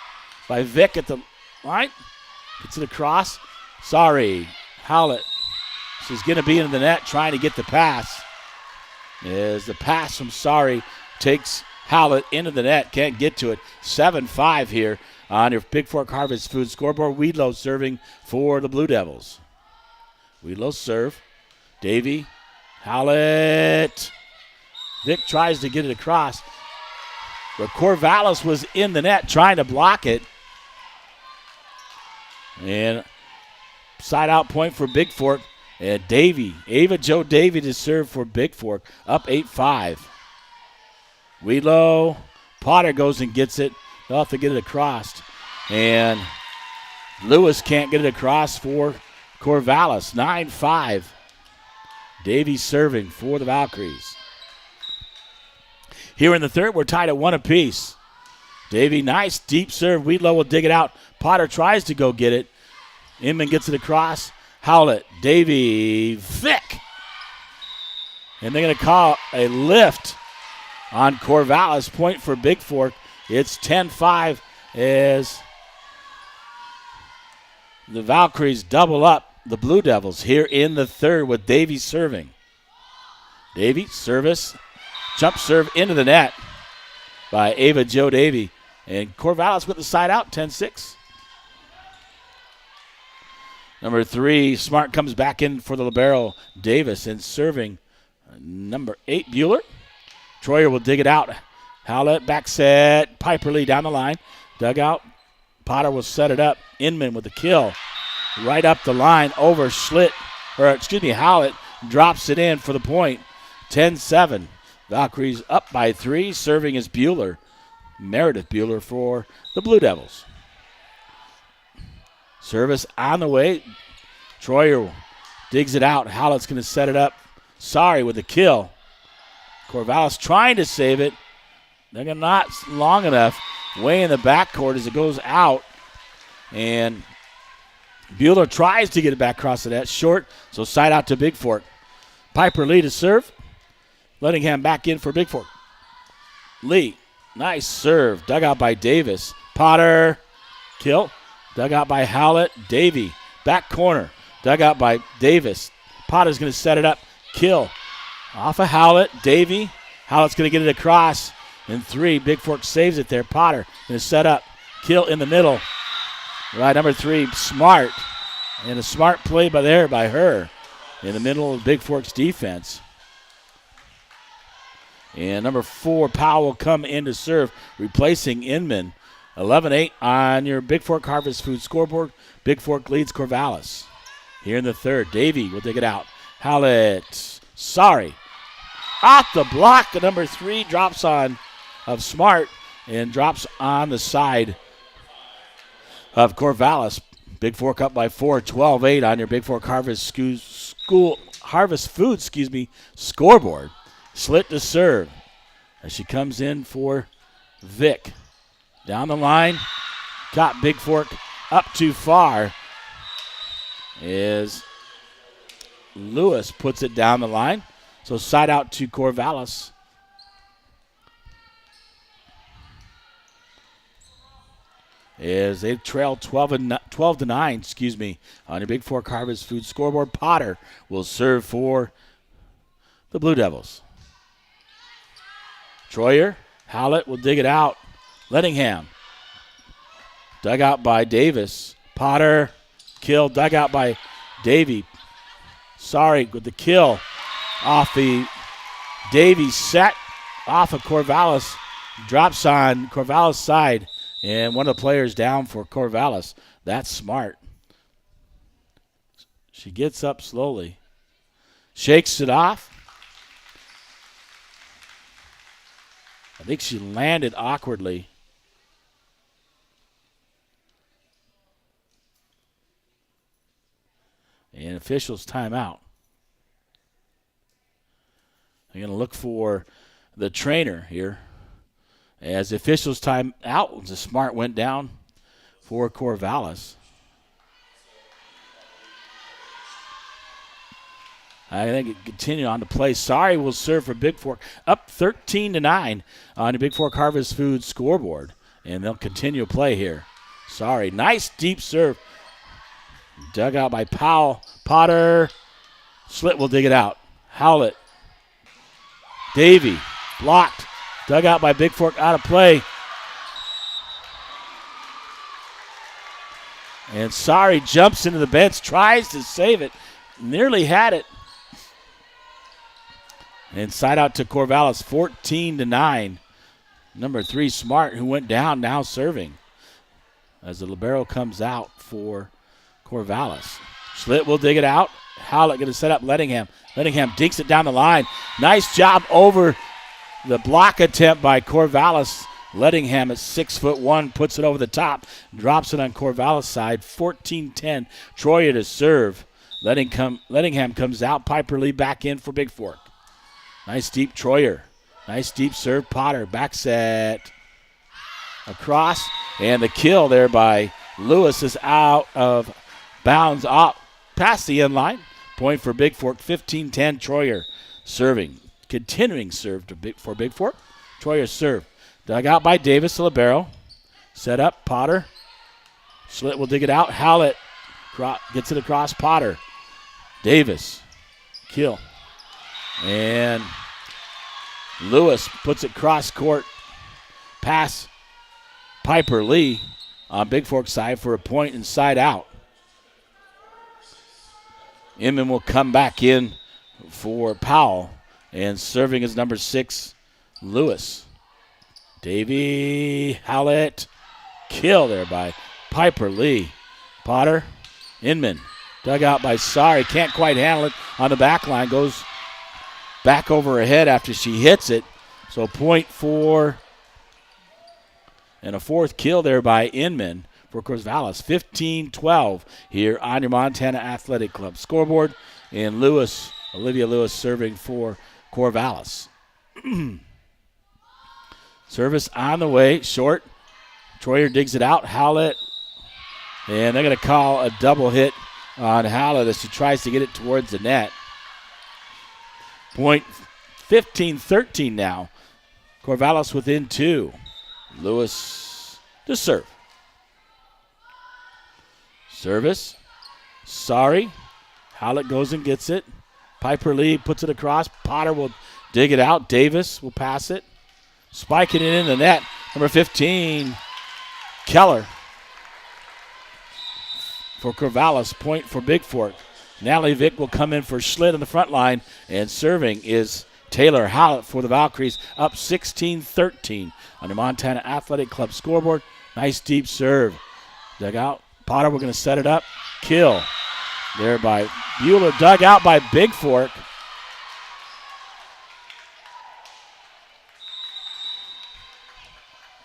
by Vick at the line. Gets it across. Sorry. Howlett. She's going to be in the net trying to get the pass. As the pass from Sorry takes Howlett into the net. Can't get to it. 7-5 here on your Bigfork Harvest Food scoreboard. Weedlow serving for the Blue Devils. Weedlow serve. Davy. Howlett. Vick tries to get it across. But Corvallis was in the net trying to block it. And side out point for Bigfork. And Davy. Ava Jo Davy to serve for Bigfork. Up 8-5. Weedlow. Potter goes and gets it. They'll have to get it across. And Lewis can't get it across for Corvallis. 9-5. Davy serving for the Valkyries. Here in the third, we're tied at 1 apiece. Davy, nice deep serve. Weedlow will dig it out. Potter tries to go get it. Inman gets it across. Howlett, Davy, Vick. And they're going to call a lift on Corvallis. Point for Bigfork. It's 10-5 as the Valkyries double up the Blue Devils here in the third with Davy serving. Davy, service, jump serve into the net by Ava Jo Davy. And Corvallis with the side out, 10-6. Number 3, Smart comes back in for the libero, Davis, and serving number 8, Bueller. Troyer will dig it out. Howlett back set. Piper Lee down the line. Dugout. Potter will set it up. Inman with the kill. Right up the line over Howlett drops it in for the point. 10-7. Valkyries up by 3. Serving is Bueller. Meredith Bueller for the Blue Devils. Service on the way. Troyer digs it out. Howlett's going to set it up. Sorry with the kill. Corvallis trying to save it. They're not long enough. Way in the backcourt as it goes out. And Bueller tries to get it back across the net. Short, so side out to Bigfork. Piper Lee to serve. Lettingham back in for Bigfork. Lee, nice serve. Dug out by Davis. Potter, kill. Dug out by Howlett. Davy, back corner. Dug out by Davis. Potter's going to set it up. Kill. Off of Howlett. Davy. Howlett's going to get it across. And 3, Bigfork saves it there. Potter going to set up. Kill in the middle. Right, number 3, Smart. And a smart play by her in the middle of Bigfork's defense. And number 4, Powell will come in to serve, replacing Inman. 11-8 on your Bigfork Harvest Food scoreboard. Bigfork leads Corvallis. Here in the third, Davy will dig it out. Howlett, sorry. Off the block, the number 3 drops on of Smart and drops on the side of Corvallis. Bigfork up by 4, 12-8 on your Bigfork Harvest Food scoreboard. Slit to serve as she comes in for Vick. Down the line, got Bigfork up too far as Lewis puts it down the line. So side out to Corvallis. as they trail 12 to 9, on your Bigfork Harvest Food scoreboard. Potter will serve for the Blue Devils. Troyer, Howlett will dig it out. Lettingham, dug out by Davis. Potter, kill, dug out by Davy. Sorry, with the kill off the Davy set off of Corvallis. Drops on Corvallis' side, and one of the players down for Corvallis. That's smart. She gets up slowly, shakes it off. I think she landed awkwardly. And officials timeout. They're going to look for the trainer here. As the officials time out, the smart went down for Corvallis. I think it continued on to play. Sorry will serve for Bigfork. Up 13 to 9 on the Bigfork Harvest Food scoreboard. And they'll continue to play here. Sorry. Nice deep serve. Dug out by Powell. Potter. Slit will dig it out. Howlett. Davy. Blocked. Dug out by Bigfork, out of play. And Sorry jumps into the bench, tries to save it. Nearly had it. And side out to Corvallis, 14 to 9. Number 3, Smart, who went down, now serving. As the libero comes out for Corvallis. Schlitt will dig it out. Howlett going to set up Lettingham. Lettingham dinks it down the line. Nice job over the block attempt by Corvallis. Lettingham at 6'1", puts it over the top, drops it on Corvallis' side. 14-10. Troyer to serve. Lettingham comes out. Piper Lee back in for Bigfork. Nice deep Troyer. Nice deep serve. Potter back set across, and the kill there by Lewis is out of bounds, up past the end line. Point for Bigfork. 15-10. Troyer serving. Continuing serve for Bigfork. Troyer serve. Dug out by Davis, the libero. Set up, Potter. Schlitt will dig it out. Howlett gets it across. Potter. Davis. Kill. And Lewis puts it cross court. Pass. Piper Lee on Bigfork side for a point inside out. Inman will come back in for Powell. And serving is number 6, Lewis. Davy, Howlett, kill there by Piper Lee. Potter, Inman, dug out by Sorry, can't quite handle it on the back line, goes back over her head after she hits it. So point for, and a 4th kill there by Inman for Corvallis. 15-12 here on your Montana Athletic Club scoreboard. And Olivia Lewis serving for Corvallis. Service on the way, short. Troyer digs it out. Howlett. And they're going to call a double hit on Howlett as she tries to get it towards the net. Point 15-13 now. Corvallis within 2. Lewis to serve. Service. Sorry. Howlett goes and gets it. Piper Lee puts it across. Potter will dig it out. Davis will pass it. Spiking it in the net. Number 15, Keller. For Corvallis, point for Bigfork. Natalie Vick will come in for Schlitt on the front line. And serving is Taylor Howlett for the Valkyries. Up 16-13 on the Montana Athletic Club scoreboard. Nice deep serve. Dug out. Potter, we're going to set it up. Kill. There by Bueller, dug out by Bigfork.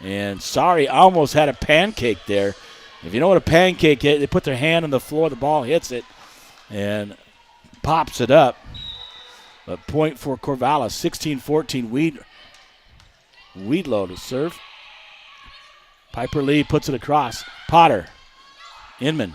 And Sorry almost had a pancake there. If you know what a pancake is, they put their hand on the floor, the ball hits it, and pops it up. But point for Corvallis, 16-14. Weedlow to serve. Piper Lee puts it across. Potter. Inman.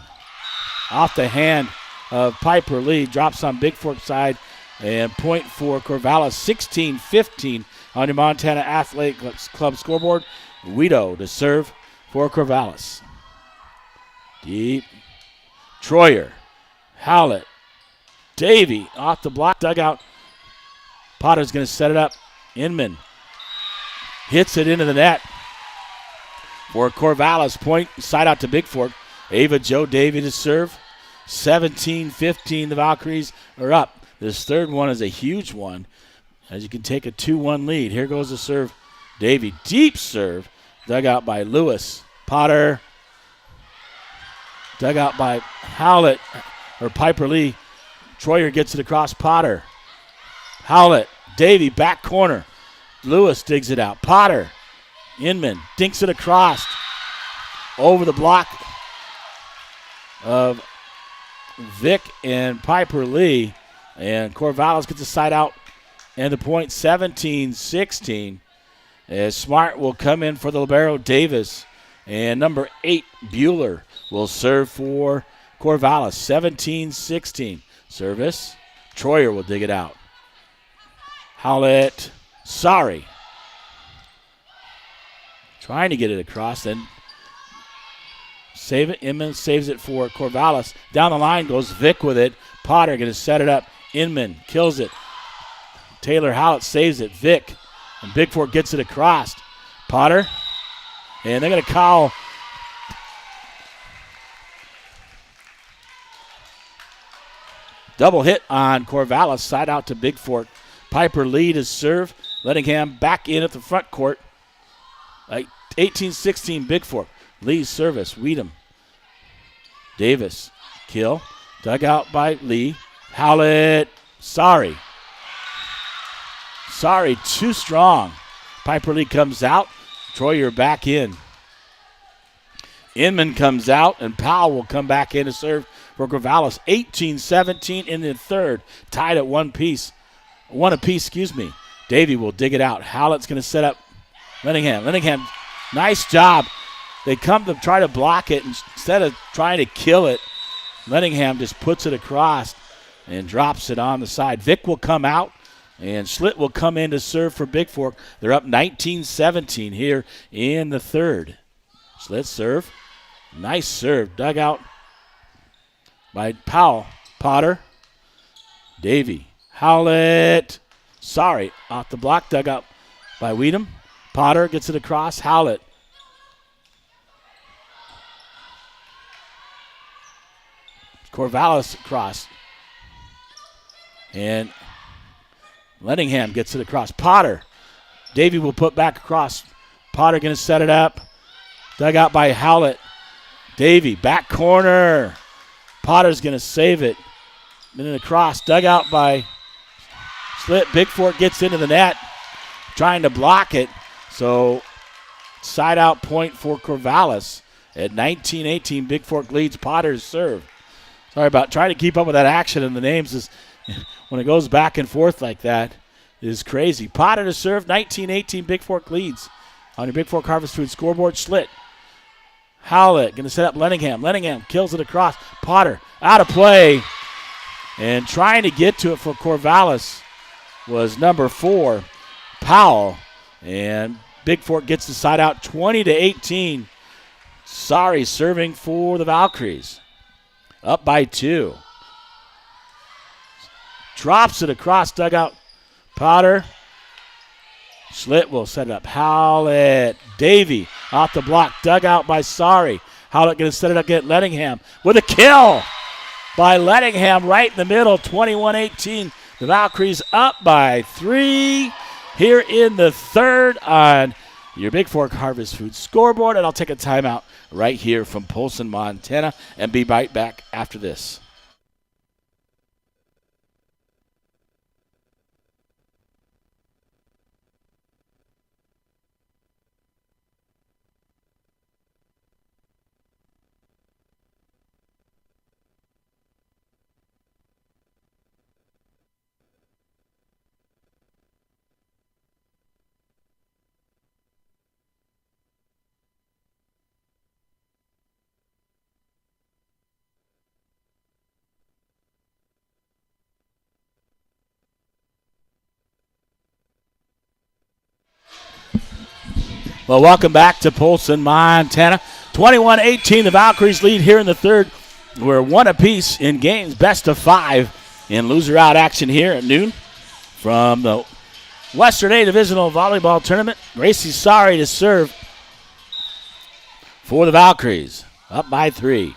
Off the hand of Piper Lee. Drops on Bigfork side. And point for Corvallis, 16-15 on your Montana Athletic Club scoreboard. Guido to serve for Corvallis. Deep. Troyer. Howlett. Davey off the block. Dugout. Potter's going to set it up. Inman hits it into the net for Corvallis. Point side out to Bigfork. Ava Joe Davey to serve. 17-15, the Valkyries are up. This third one is a huge one, as you can take a 2-1 lead. Here goes the serve. Davey, deep serve. Dug out by Lewis. Potter. Dug out by Howlett, or Piper Lee. Troyer gets it across Potter. Howlett. Davey, back corner. Lewis digs it out. Potter. Inman dinks it across. Over the block of Vic and Piper Lee. And Corvallis gets the side out. And the point 17-16. As Smart will come in for the libero. Davis. And number 8, Bueller, will serve for Corvallis. 17-16. Service. Troyer will dig it out. Howlett. Sorry. Trying to get it across. Then save it. Inman saves it for Corvallis. Down the line goes Vic with it. Potter going to set it up. Inman kills it. Taylor Howlett saves it. Vic. And Bigfork gets it across. Potter. And they're going to call double hit on Corvallis. Side out to Bigfork. Piper Lee to serve. Lettingham back in at the front court. 18-16 Bigfork. Lee's service. Weedham. Davis. Kill. Dug out by Lee. Howlett. Sorry, too strong. Piper Lee comes out. Troyer back in. Inman comes out, and Powell will come back in to serve for Corvallis. 18-17 in the third. Tied at one apiece. Davey will dig it out. Howlett's going to set up Lettingham, nice job. They come to try to block it. Instead of trying to kill it, Lettingham just puts it across and drops it on the side. Vic will come out, and Schlitt will come in to serve for Bigfork. They're up 19-17 here in the third. Schlitt serve. Nice serve. Dug out by Powell. Potter. Davey. Howlett. Sorry. Off the block. Dug out by Weedham. Potter gets it across. Howlett. Corvallis across. And Lettingham gets it across. Potter. Davey will put back across. Potter going to set it up. Dug out by Howlett. Davey, back corner. Potter's going to save it. Then across. Dug out by Schlitt. Bigfork gets into the net. Trying to block it. So side out point for Corvallis. At 19-18, Bigfork leads. Potter's serve. Sorry about trying to keep up with that action, and the names is when it goes back and forth like that is crazy. Potter to serve. 19-18, Bigfork leads. On your Bigfork Harvest Food scoreboard, Schlitt. Howlett going to set up Lettingham. Lettingham kills it across. Potter out of play. And trying to get to it for Corvallis was number 4, Powell. And Bigfork gets the side out 20-18. Sorry, serving for the Valkyries. Up by 2. Drops it across dugout. Potter. Schlitt will set it up. Howlett. Davey off the block. Dug out by Sorry. Howlett going to set it up. Get Lettingham with a kill by Lettingham right in the middle. 21-18. The Valkyries up by 3 here in the third on your Bigfork Harvest Food scoreboard. And I'll take a timeout right here from Polson, Montana, and be right back after this. Well, welcome back to Polson, Montana. 21-18, the Valkyries lead here in the third. We're one apiece in games, best of 5 in loser-out action here at noon from the Western A Divisional Volleyball Tournament. Gracie Sari to serve for the Valkyries, up by 3.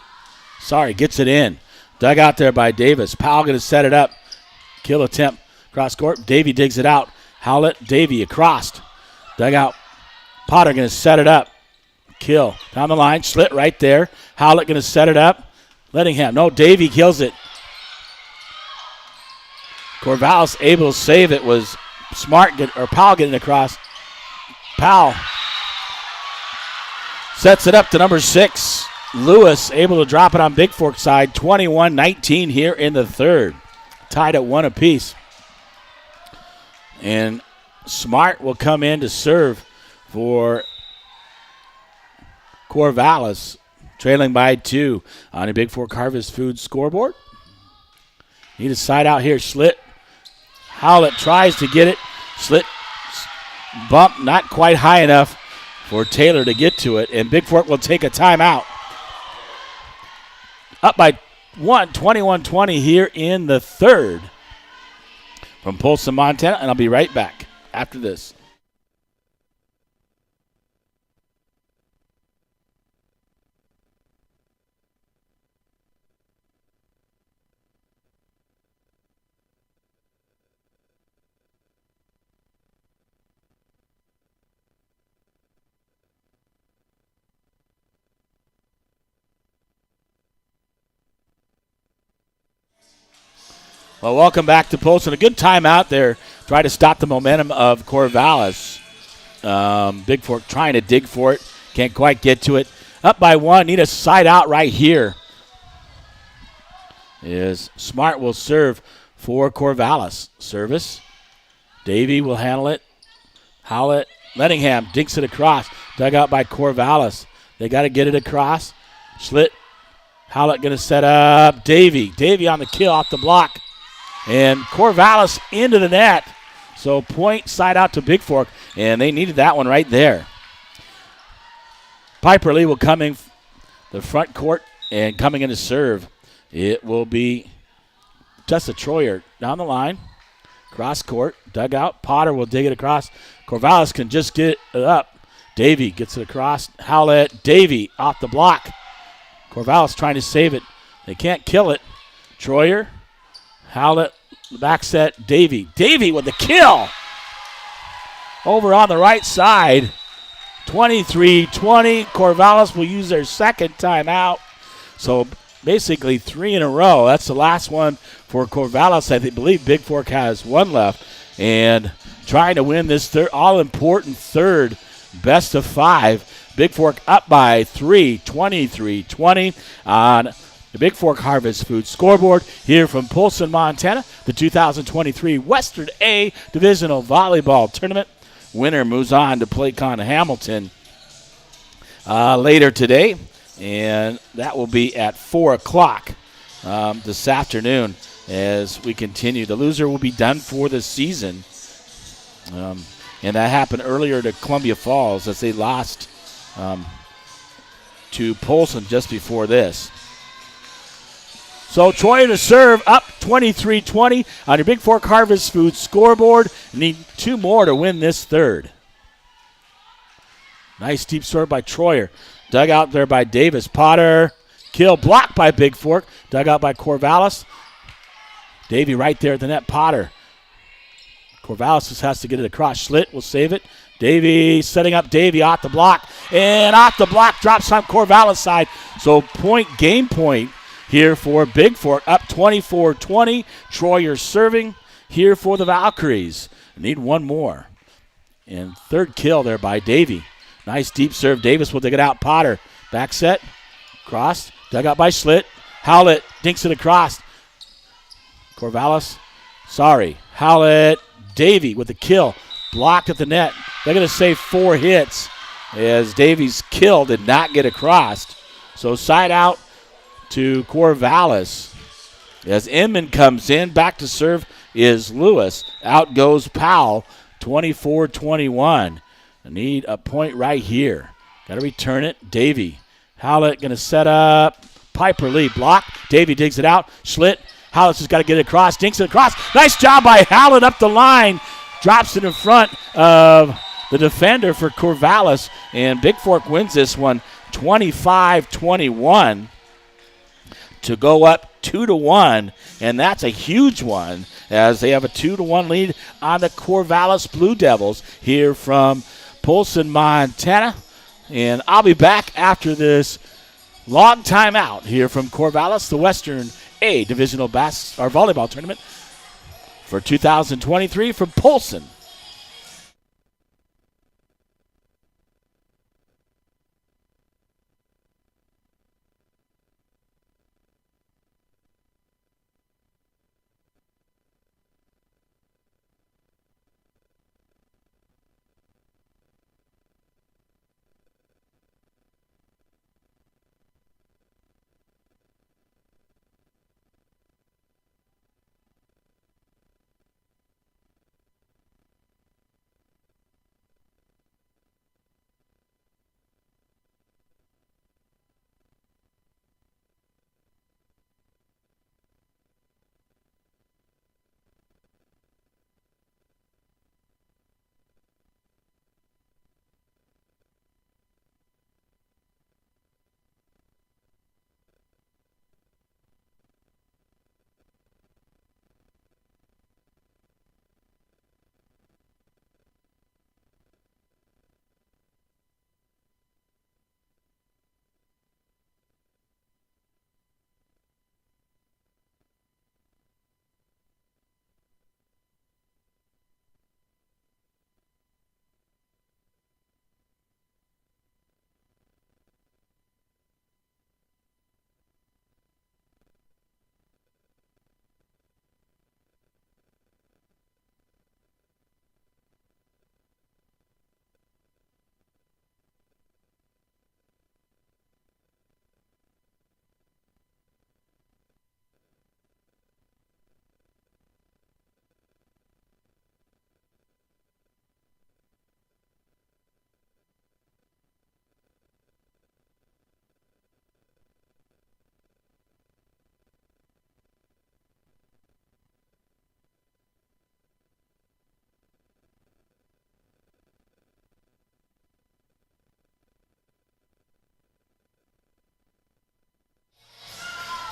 Sari gets it in. Dug out there by Davis. Powell going to set it up. Kill attempt. Cross court. Davey digs it out. Howlett. Davey across. Dug out. Potter going to set it up. Kill. Down the line. Slit right there. Howlett going to set it up. Lettingham. No, Davey kills it. Corvallis able to save it. Was Powell getting across. Powell sets it up to number 6. Lewis able to drop it on Bigfork side. 21-19 here in the third. Tied at 1 apiece. And Smart will come in to serve for Corvallis, trailing by 2 on a Bigfork Harvest Foods scoreboard. Need a side out here. Slit. Howlett tries to get it. Slit bump not quite high enough for Taylor to get to it. And Bigfork will take a timeout. Up by 1, 21-20 here in the third from Polson, Montana. And I'll be right back after this. Well, welcome back to Polson. A good time out there. Try to stop the momentum of Corvallis. Bigfork trying to dig for it. Can't quite get to it. Up by 1. Need a side out right here. Is Smart will serve for Corvallis. Service. Davey will handle it. Howlett. Lettingham dinks it across. Dug out by Corvallis. They got to get it across. Schlitt. Howlett going to set up Davey. Davey on the kill off the block. And Corvallis into the net. So point side out to Bigfork. And they needed that one right there. Piper Lee will come in the front court and coming in to serve. It will be Tessa Troyer down the line. Cross court. Dugout. Potter will dig it across. Corvallis can just get it up. Davey gets it across. Howlett. Davey off the block. Corvallis trying to save it. They can't kill it. Troyer. Howlett, the back set, Davey. Davey with the kill. Over on the right side. 23-20. Corvallis will use their second timeout. So basically 3 in a row. That's the last one for Corvallis. I believe Bigfork has 1 left. And trying to win this all-important third best of 5. Bigfork up by 3, 23-20 on the Bigfork Harvest Food scoreboard here from Polson, Montana, the 2023 Western A Divisional Volleyball Tournament. Winner moves on to play Con Hamilton later today, and that will be at 4 o'clock this afternoon as we continue. The loser will be done for the season, and that happened earlier to Columbia Falls as they lost to Polson just before this. So Troy to serve up 23-20 on your Bigfork Harvest Food scoreboard. Need 2 more to win this third. Nice deep serve by Troyer. Dug out there by Davis. Potter. Kill blocked by Bigfork. Dug out by Corvallis. Davey right there at the net. Potter. Corvallis just has to get it across. Schlitt will save it. Davey setting up Davey off the block. And off the block drops on Corvallis side. So game point here for Bigfork, up 24-20. Troyer serving here for the Valkyries. Need 1 more. And third kill there by Davey. Nice deep serve. Davis will dig it out. Potter. Back set. Cross. Dug out by Schlitt. Howlett dinks it across. Corvallis. Howlett. Davey with the kill. Blocked at the net. They're going to save 4 hits as Davey's kill did not get across. So side out to Corvallis. As Inman comes in, back to serve is Lewis. Out goes Powell, 24-21. Need a point right here. Got to return it. Davey Howlett going to set up. Piper Lee block. Davey digs it out. Schlitt. Howlett's just got to get it across. Dinks it across. Nice job by Howlett up the line. Drops it in front of the defender for Corvallis. And Bigfork wins this one 25-21 to go up 2-1. And that's a huge one as they have a 2-1 lead on the Corvallis Blue Devils here from Polson, Montana. And I'll be back after this long timeout here from Corvallis, the Western A Divisional Volleyball Tournament for 2023 from Polson.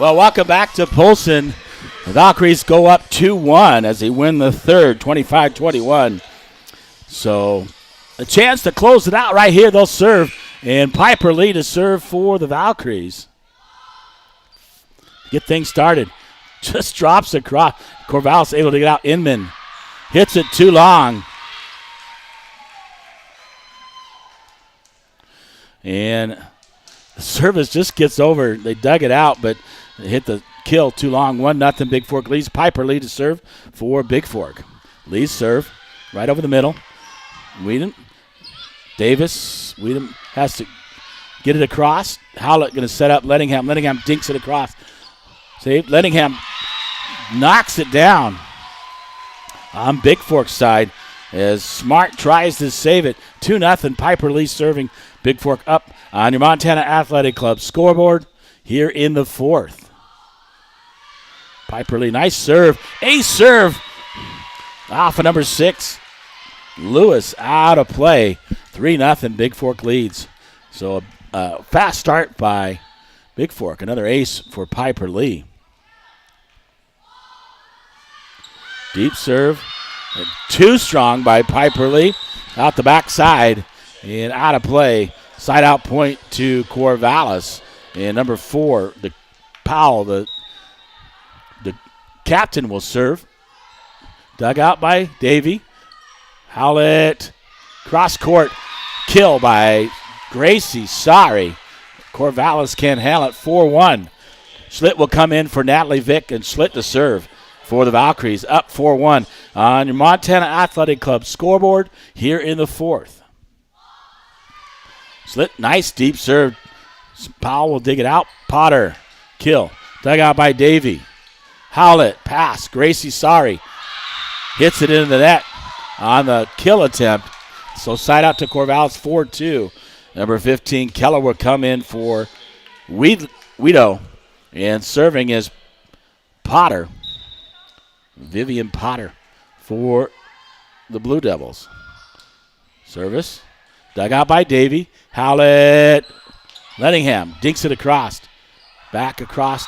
Well, welcome back to Polson. The Valkyries go up 2-1 as they win the third, 25-21. So a chance to close it out right here. They'll serve, and Piper Lee to serve for the Valkyries. Get things started. Just drops across. Corvallis able to get out. Inman hits it too long. And the service just gets over. They dug it out, but they hit the kill too long. 1-0 Bigfork leads. Piper Lee to serve for Bigfork. Lee's serve right over the middle. Weedham. Davis. Weedham has to get it across. Howlett going to set up Lettingham. Lettingham dinks it across. Save. Lettingham knocks it down on Bigfork's side as Smart tries to save it. 2-0 Piper Lee serving. Bigfork up on your Montana Athletic Club scoreboard here in the fourth. Piper Lee, nice serve. Ace serve off of number 6. Lewis out of play. 3-0 Bigfork leads. So a fast start by Bigfork. Another ace for Piper Lee. Deep serve. Too strong by Piper Lee. Out the backside and out of play. Side out point to Corvallis. And number 4, the Powell, the captain, will serve. Dug out by Davey. Howlett. Cross court. Kill by Gracie. Sorry. Corvallis can't handle it. 4-1. Schlitt will come in for Natalie Vick, and Schlitt to serve for the Valkyries. Up 4-1 on your Montana Athletic Club scoreboard here in the fourth. Schlitt, nice deep serve. Powell will dig it out. Potter. Kill. Dug out by Davey. Howlett. Pass. Gracie Sorry. Hits it into the net on the kill attempt. So side out to Corvallis 4-2. Number 15, Keller, will come in for Guido. And serving is Potter. Vivian Potter for the Blue Devils. Service. Dug out by Davy. Howlett. Lettingham dinks it across. Back across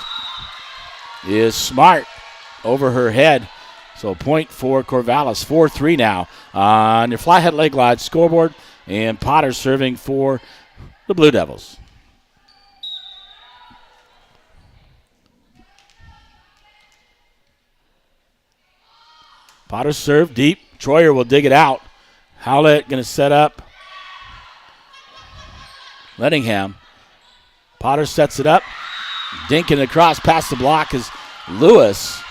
is Smart over her head. So point for Corvallis. 4-3 now on your Flathead Lake Lodge scoreboard. And Potter serving for the Blue Devils. Potter serve deep. Troyer will dig it out. Howlett going to set up. Lettingham. Potter sets it up. Dinking across past the block is Lewis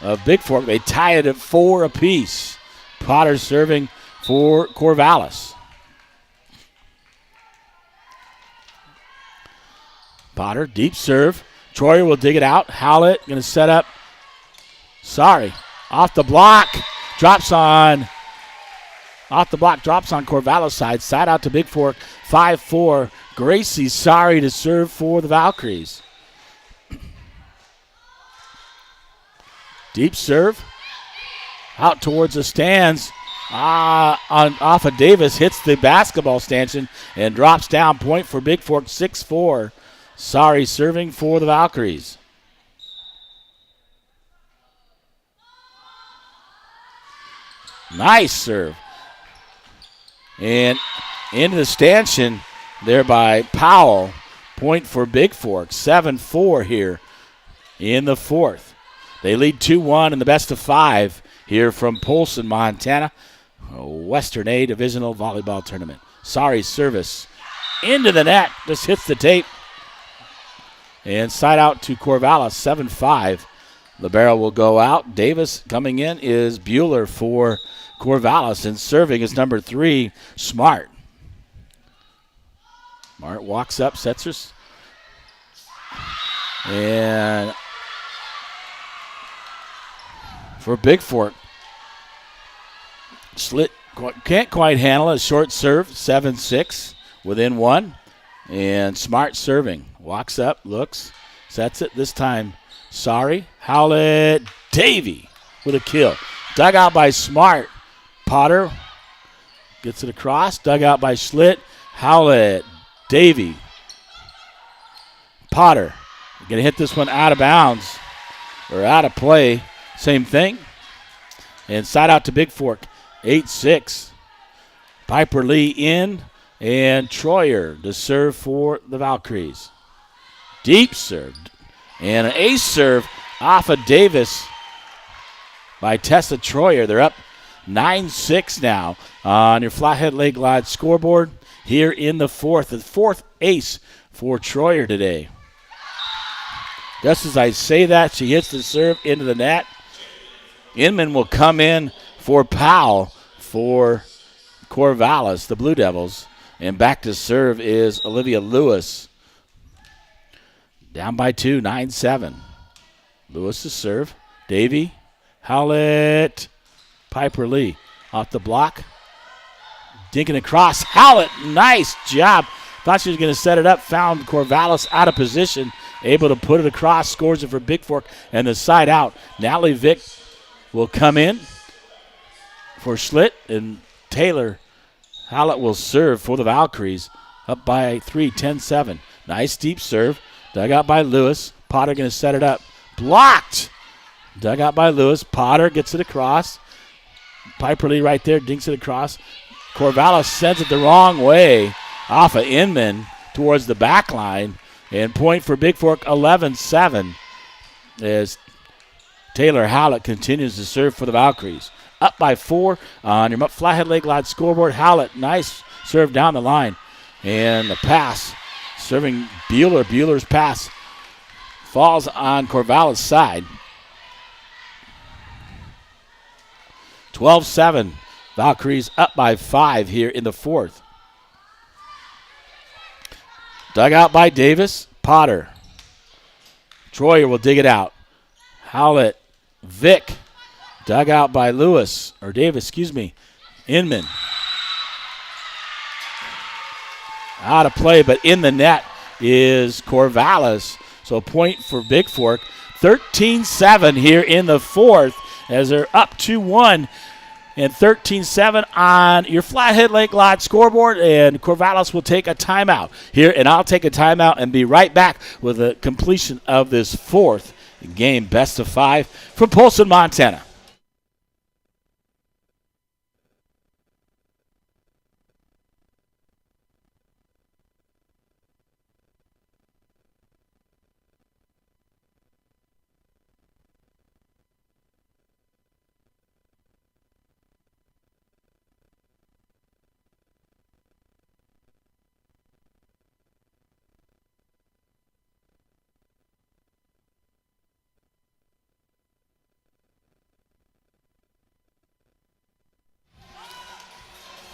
of Bigfork. They tie it at 4 apiece. Potter serving for Corvallis. Potter, deep serve. Troyer will dig it out. Howlett going to set up. Off the block. Drops on Corvallis side. Side out to Bigfork. 5-4. Gracie Sorry to serve for the Valkyries. Deep serve. Out towards the stands. Off of Davis. Hits the basketball stanchion and drops down. Point for Bigfork. 6-4. Sorry serving for the Valkyries. Nice serve. And into the stanchion there by Powell. Point for Bigfork. 7-4 here in the fourth. They lead 2-1 in the best of 5 here from Polson, Montana. Western A Divisional Volleyball Tournament. Sorry service. Into the net. Just hits the tape. And side out to Corvallis. 7-5. The barrel will go out. Davis coming in is Bueller for Corvallis, and serving is number 3, Smart. Smart walks up, sets her. And for Bigfork, Slit can't quite handle it. Short serve, 7-6, within 1. And Smart serving. Walks up, looks, sets it. This time, Howlett, Davy with a kill. Dug out by Smart. Potter gets it across. Dug out by Schlitt. Howlett, Davy, Potter. Going to hit this one out of bounds or out of play. Same thing. And side out to Bigfork. 8-6. Piper Lee in. And Troyer to serve for the Valkyries. Deep serve. And an ace serve off of Davis by Tessa Troyer. They're up 9-6 now on your Flathead Lake Lodge scoreboard here in the fourth. The fourth ace for Troyer today. Just as I say that, she hits the serve into the net. Inman will come in for Powell for Corvallis, the Blue Devils. And back to serve is Olivia Lewis. Down by 2, 9-7. Lewis to serve. Davy, Howlett, Piper Lee off the block. Dinking across. Howlett, nice job. Thought she was going to set it up. Found Corvallis out of position. Able to put it across. Scores it for Bigfork. And the side out. Natalie Vick will come in for Schlitt. And Taylor Howlett will serve for the Valkyries. Up by 3, 10-7. Nice deep serve. Dug out by Lewis. Potter going to set it up. Blocked. Dug out by Lewis. Potter gets it across. Piper Lee right there, dinks it across. Corvallis sends it the wrong way off of Inman towards the back line. And point for Bigfork, 11-7, as Taylor Howlett continues to serve for the Valkyries. Up by 4 on your Flathead Lake Lodge scoreboard. Howlett, nice serve down the line. And the pass, serving Bueller. Bueller's pass falls on Corvallis' side. 12-7. Valkyries up by 5 here in the fourth. Dug out by Davis. Potter. Troyer will dig it out. Howlett. Vick. Dug out by Davis. Inman. Out of play, but in the net is Corvallis. So a point for Bigfork. 13-7 here in the fourth as they're up 2-1 and 13-7 on your Flathead Lake Lodge scoreboard. And Corvallis will take a timeout here, and I'll take a timeout and be right back with the completion of this fourth game, best of 5 from Polson, Montana.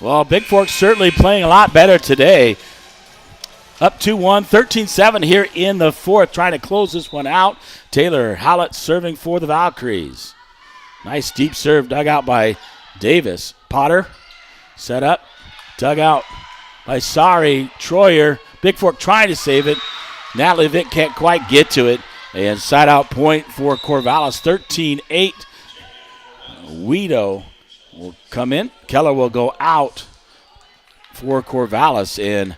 Well, Bigfork certainly playing a lot better today. Up 2-1, 13-7 here in the fourth, trying to close this one out. Taylor Howlett serving for the Valkyries. Nice deep serve dug out by Davis. Potter set up, dug out by Sari. Troyer, Bigfork trying to save it. Natalie Vick can't quite get to it. And side out point for Corvallis, 13-8. Guido will come in. Keller will go out for Corvallis, and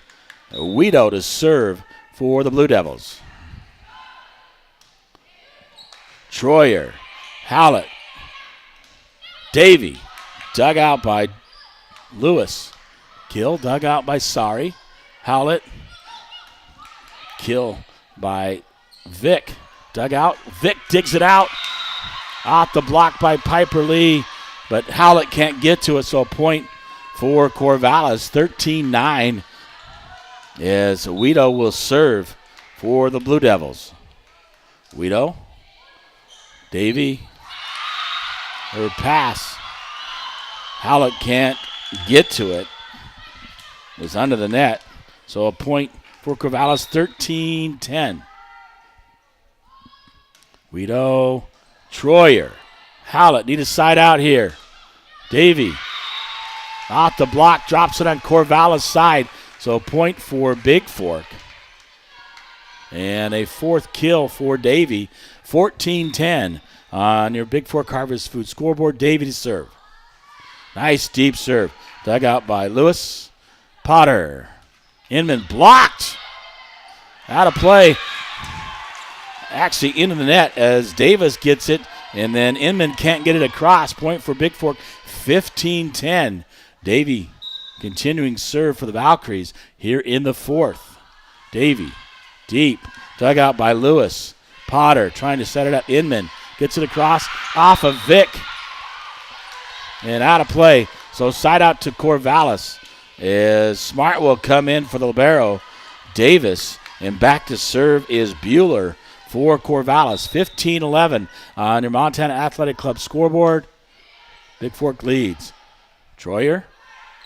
Guido to serve for the Blue Devils. Troyer, Howlett, Davey, dug out by Lewis. Kill, dug out by Sari. Howlett, kill by Vick. Dug out. Vick digs it out. Off the block by Piper Lee. But Howlett can't get to it, so a point for Corvallis. 13-9 as Guido will serve for the Blue Devils. Guido, Davey, her pass. Howlett can't get to it. It was under the net, so a point for Corvallis, 13-10. Guido, Troyer. Howlett need a side out here. Davey off the block, drops it on Corvallis' side. So a point for Bigfork. And a fourth kill for Davey. 14-10 on your Bigfork Harvest Food scoreboard. Davey to serve. Nice deep serve. Dug out by Lewis. Potter. Inman blocked. Out of play. Actually into the net as Davis gets it. And then Inman can't get it across. Point for Bigfork, 15-10. Davey continuing serve for the Valkyries here in the fourth. Davey, deep, dug out by Lewis. Potter trying to set it up. Inman gets it across off of Vick. And out of play. So side out to Corvallis as Smart will come in for the libero. Davis, and back to serve is Bueller for Corvallis. 15-11 on your Montana Athletic Club scoreboard. Bigfork leads. Troyer,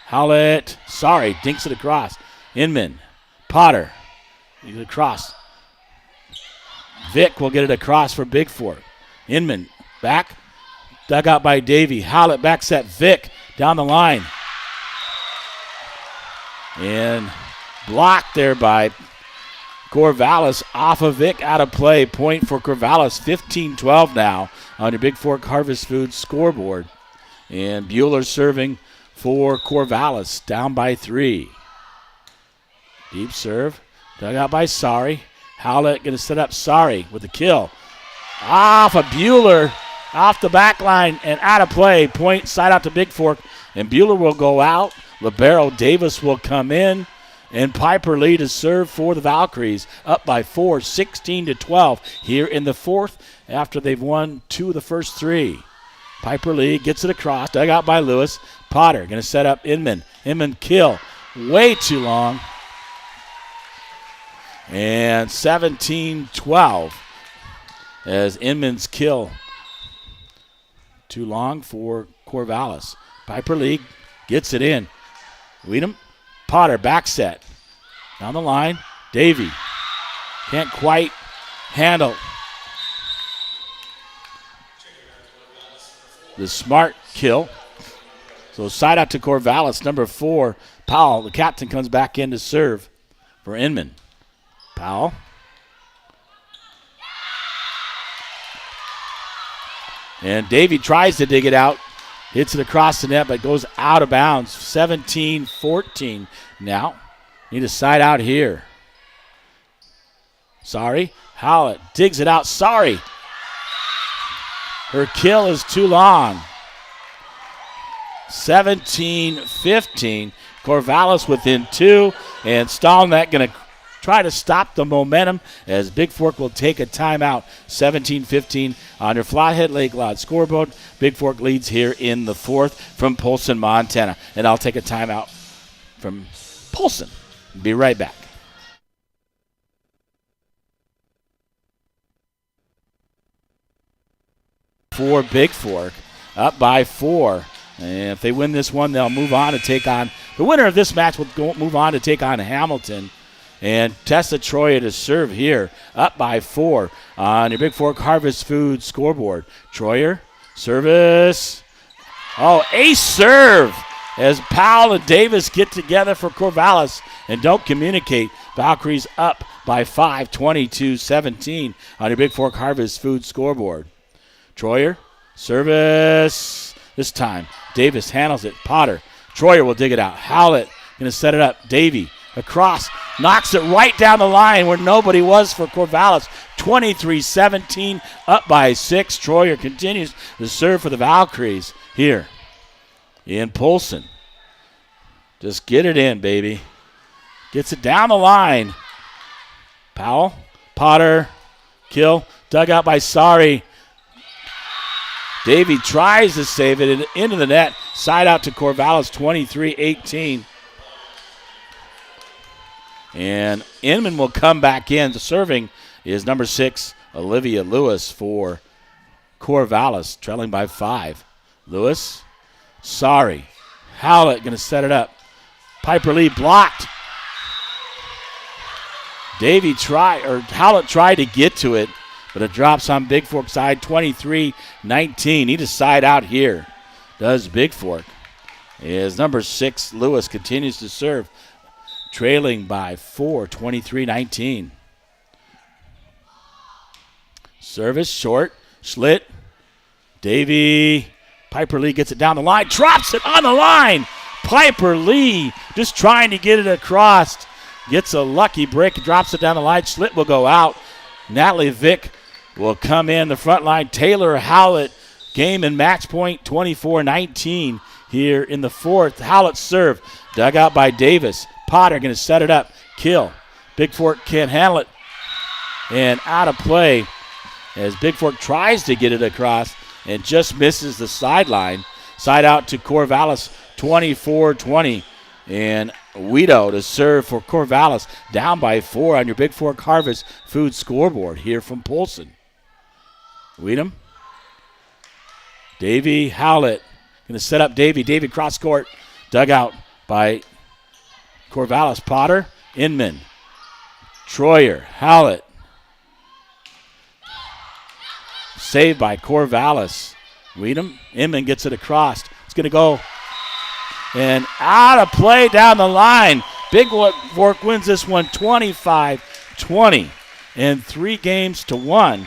Howlett, sorry, dinks it across. Inman, Potter, get it across. Vick will get it across for Bigfork. Inman, back, dug out by Davey. Howlett back set, Vick down the line. And blocked there by Corvallis off of Vick, out of play. Point for Corvallis, 15-12 now on your Bigfork Harvest Food scoreboard. And Bueller serving for Corvallis, down by 3. Deep serve, dug out by Sari. Howlett going to set up Sari with the kill. Off of Bueller, off the back line and out of play. Point side out to Bigfork, and Bueller will go out. Libero Davis will come in. And Piper Lee to serve for the Valkyries, up by 4, 16-12 here in the fourth after they've won 2 of the first 3. Piper Lee gets it across, dug out by Lewis. Potter going to set up Inman. Inman kill, way too long. And 17-12 as Inman's kill too long for Corvallis. Piper Lee gets it in. Weedham. Potter, back set. Down the line, Davey. Can't quite handle the Smart kill. So side out to Corvallis, number 4. Powell, the captain, comes back in to serve. for Inman. Powell. And Davey tries to dig it out. Hits it across the net, but goes out of bounds. 17-14 now. Need a side out here. Sorry. Howlett digs it out. Sorry. Her kill is too long. 17-15. Corvallis within 2. And Stahlneck going to try to stop the momentum as Bigfork will take a timeout. 17-15 on your Flathead Lake Lodge scoreboard. Bigfork leads here in the 4th from Polson, Montana. And I'll take a timeout from Polson. Be right back. For Bigfork, up by 4. And if they win this one, they'll move on to take on the winner of this match. Will move on to take on Hamilton. And Tessa Troyer to serve here, up by 4 on your Bigfork Harvest Food scoreboard. Troyer, service. Oh, ace serve as Powell and Davis get together for Corvallis and don't communicate. Valkyries up by 5, 22-17 on your Bigfork Harvest Food scoreboard. Troyer, service. This time, Davis handles it. Potter. Troyer will dig it out. Howlett going to set it up. Davey across. Knocks it right down the line where nobody was for Corvallis. 23-17, up by 6. Troyer continues to serve for the Valkyries here in Polson. Just get it in, baby. Gets it down the line. Powell, Potter, kill, dug out by Sari. Davey tries to save it into the net. Side out to Corvallis, 23-18. And Inman will come back in. The serving is number 6, Olivia Lewis for Corvallis, trailing by 5. Lewis, sorry. Howlett going to set it up. Piper Lee blocked. Howlett tried to get to it, but it drops on Bigfork side, 23-19. Need a side out here. Does Bigfork. As number 6, Lewis, continues to serve. Trailing by 4, 23-19. Service short. Schlitt. Davey. Piper Lee gets it down the line. Drops it on the line. Piper Lee just trying to get it across. Gets a lucky break. Drops it down the line. Schlitt will go out. Natalie Vick will come in the front line. Taylor Howlett. Game and match point 24-19 here in the 4th. Howlett serve. Dug out by Davis. Potter going to set it up. Kill. Bigfork can't handle it. And out of play as Bigfork tries to get it across and just misses the sideline. Side out to Corvallis, 24-20. And Guido to serve for Corvallis, down by 4 on your Bigfork Harvest Food scoreboard here from Polson. Weedham. Davey Howlett going to set up Davey. Davey cross court. Dug out by Corvallis. Potter. Inman. Troyer. Howlett. Saved by Corvallis. Weedham. Inman gets it across. It's going to go. And out of play down the line. Bigfork wins this one 25-20 in 3 games to 1.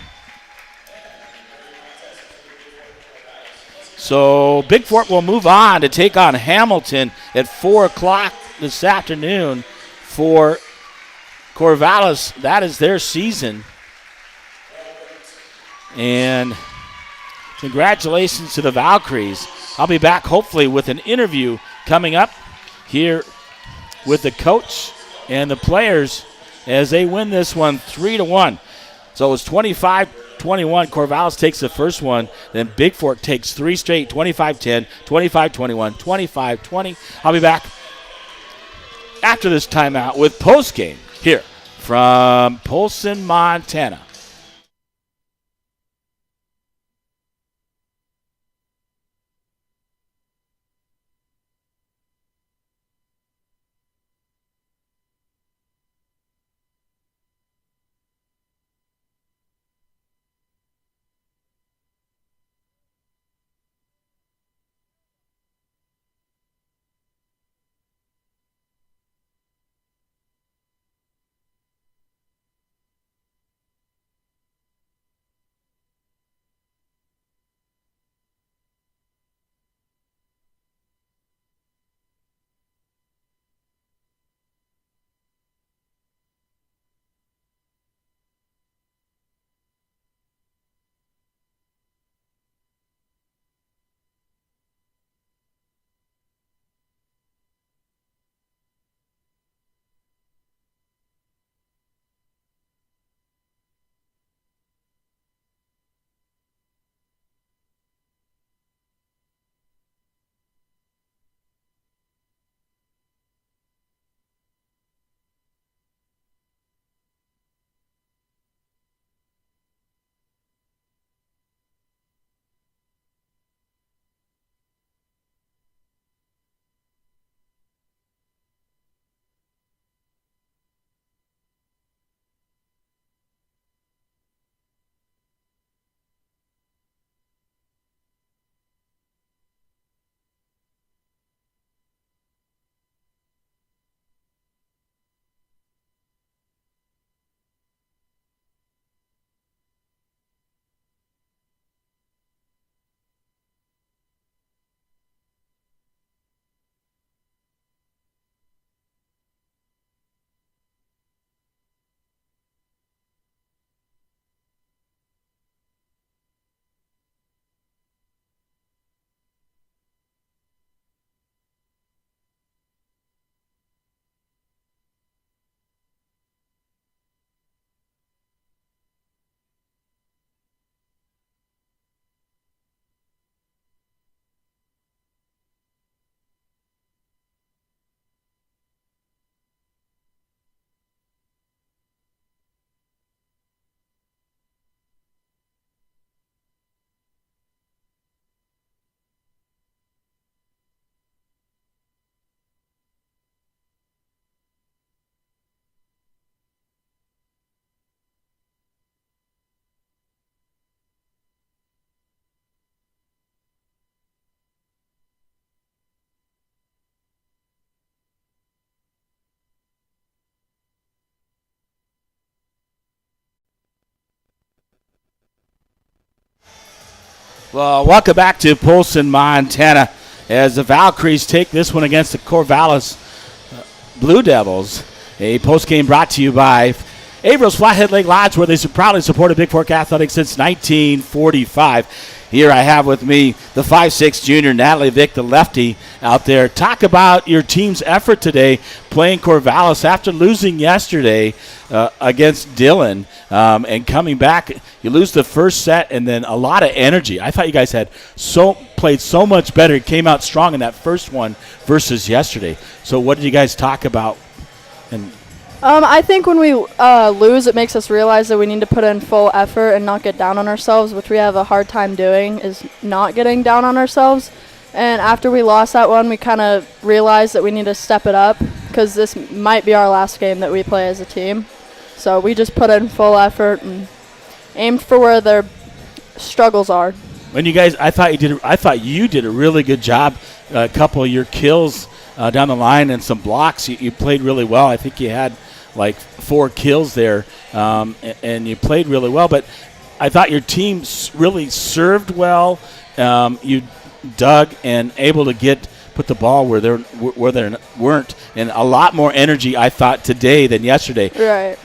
So Bigfork will move on to take on Hamilton at 4 o'clock this afternoon for Corvallis. That is their season. And congratulations to the Valkyries. I'll be back hopefully with an interview coming up here with the coach and the players as they win this one 3-1. So it was 25-21. Corvallis takes the first one. Then Bigfork takes 3 straight, 25-10, 25-21, 25-20. I'll be back after this timeout with postgame here from Polson, Montana. Well, welcome back to Polson, Montana, as the Valkyries take this one against the Corvallis Blue Devils. A postgame brought to you by Averill's Flathead Lake Lodge, where they proudly supported Bigfork Athletics since 1945. Here I have with me the 5'6" junior, Natalie Vick, the lefty out there. Talk about your team's effort today playing Corvallis after losing yesterday against Dillon and coming back. You lose the first set and then a lot of energy. I thought you guys had played so much better. It came out strong in that first one versus yesterday. So what did you guys talk about? I think when we lose, it makes us realize that we need to put in full effort and not get down on ourselves, which we have a hard time doing, is not getting down on ourselves. And after we lost that one, we kind of realized that we need to step it up because this might be our last game that we play as a team. So we just put in full effort and aimed for where their struggles are. When you guys, I thought you did a really good job. A couple of your kills down the line and some blocks. You played really well. I think you had like 4 kills there, and you played really well. But I thought your team really served well. You dug and able to put the ball where they weren't, and a lot more energy, I thought, today than yesterday. Right.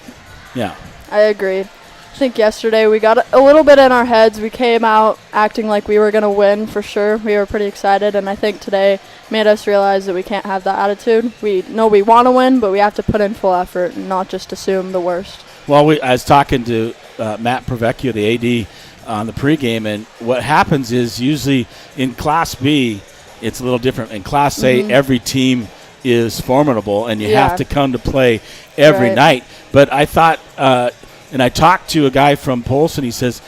Yeah. I agree. I think yesterday we got a little bit in our heads. We came out acting like we were going to win for sure. We were pretty excited, and I think today made us realize that we can't have that attitude. We know we want to win, but we have to put in full effort and not just assume the worst. Well, I was talking to Matt Pravecchio, the AD, on the pregame, and what happens is usually in Class B, it's a little different. In Class A, every team is formidable, and you have to come to play every night. But I thought and I talked to a guy from Polson. He says,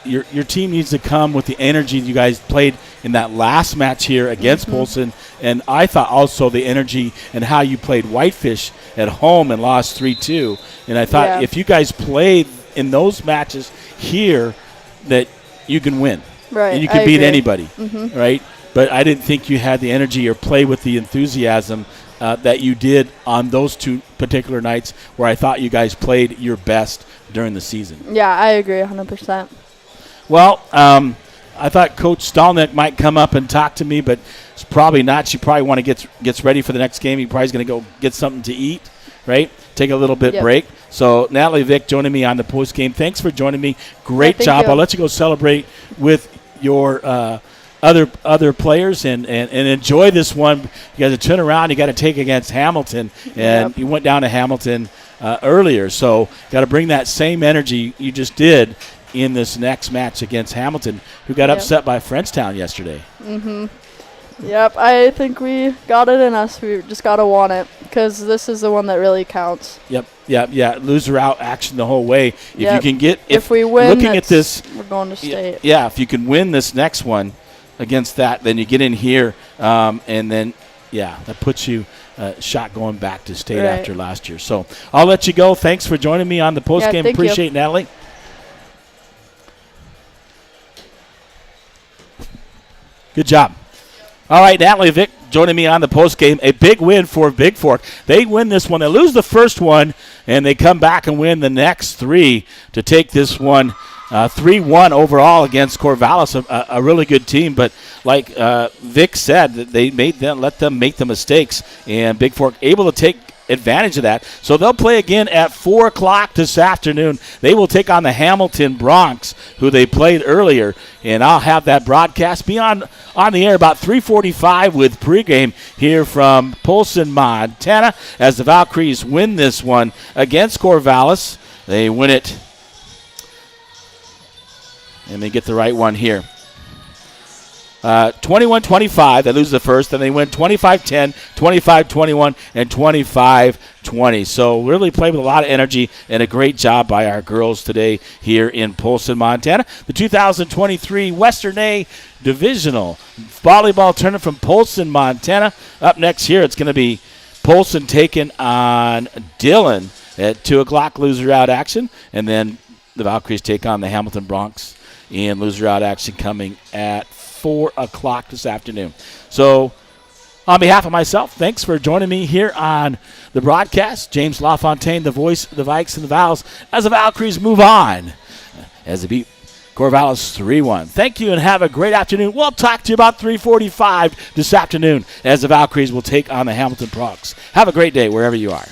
your team needs to come with the energy you guys played in that last match here against Polson. And I thought also the energy and how you played Whitefish at home and lost 3-2. And I thought if you guys played in those matches here, that you can win. Right. And you can beat anybody. Right? But I didn't think you had the energy or play with the enthusiasm that you did on those 2 particular nights where I thought you guys played your best during the season. Yeah, I agree 100%. Well, I thought Coach Stalnick might come up and talk to me, but it's probably not. She probably want to gets ready for the next game. He probably is going to go get something to eat, right? Take a little bit break. So Natalie Vick joining me on the post game. Thanks for joining me. Great job. I'll let you go celebrate with your other players and enjoy this one. You got to turn around. You got to take against Hamilton, and you went down to Hamilton earlier. So got to bring that same energy you just did in this next match against Hamilton, who got upset by Frenchtown yesterday. Yep, I think we got it in us. We just got to want it because this is the one that really counts. Yeah. Loser out action the whole way. If you can get, if we win, looking at this, we're going to state. Yeah, if you can win this next one against that, then you get in here, and then that puts you shot going back to state after last year. So I'll let you go. Thanks for joining me on the post game. Appreciate it, Natalie. Good job. All right, Natalie Vick joining me on the post game. A big win for Bigfork. They win this one. They lose the first one, and they come back and win the next 3 to take this one 3-1 overall against Corvallis, a really good team. But like Vic said, they let them make the mistakes, and Bigfork able to take advantage of that. So they'll play again at 4 o'clock this afternoon. They will take on the Hamilton Bronx, who they played earlier, and I'll have that broadcast be on the air about 3:45 with pregame here from Polson, Montana, as the Valkyries win this one against Corvallis. They win it, and they get the right one here. 21-25. They lose the first, then they win 25-10, 25-21, and 25-20. So really played with a lot of energy and a great job by our girls today here in Polson, Montana. The 2023 Western A Divisional Volleyball Tournament from Polson, Montana. Up next here, it's going to be Polson taking on Dillon at 2 o'clock, loser out action, and then the Valkyries take on the Hamilton Bronx in loser out action coming at 4 o'clock this afternoon. So on behalf of myself, thanks for joining me here on the broadcast. James LaFontaine, the voice of the Vikes and the Vals, as the Valkyries move on. As they beat Corvallis 3-1. Thank you and have a great afternoon. We'll talk to you about 3:45 this afternoon as the Valkyries will take on the Hamilton Pronks. Have a great day wherever you are.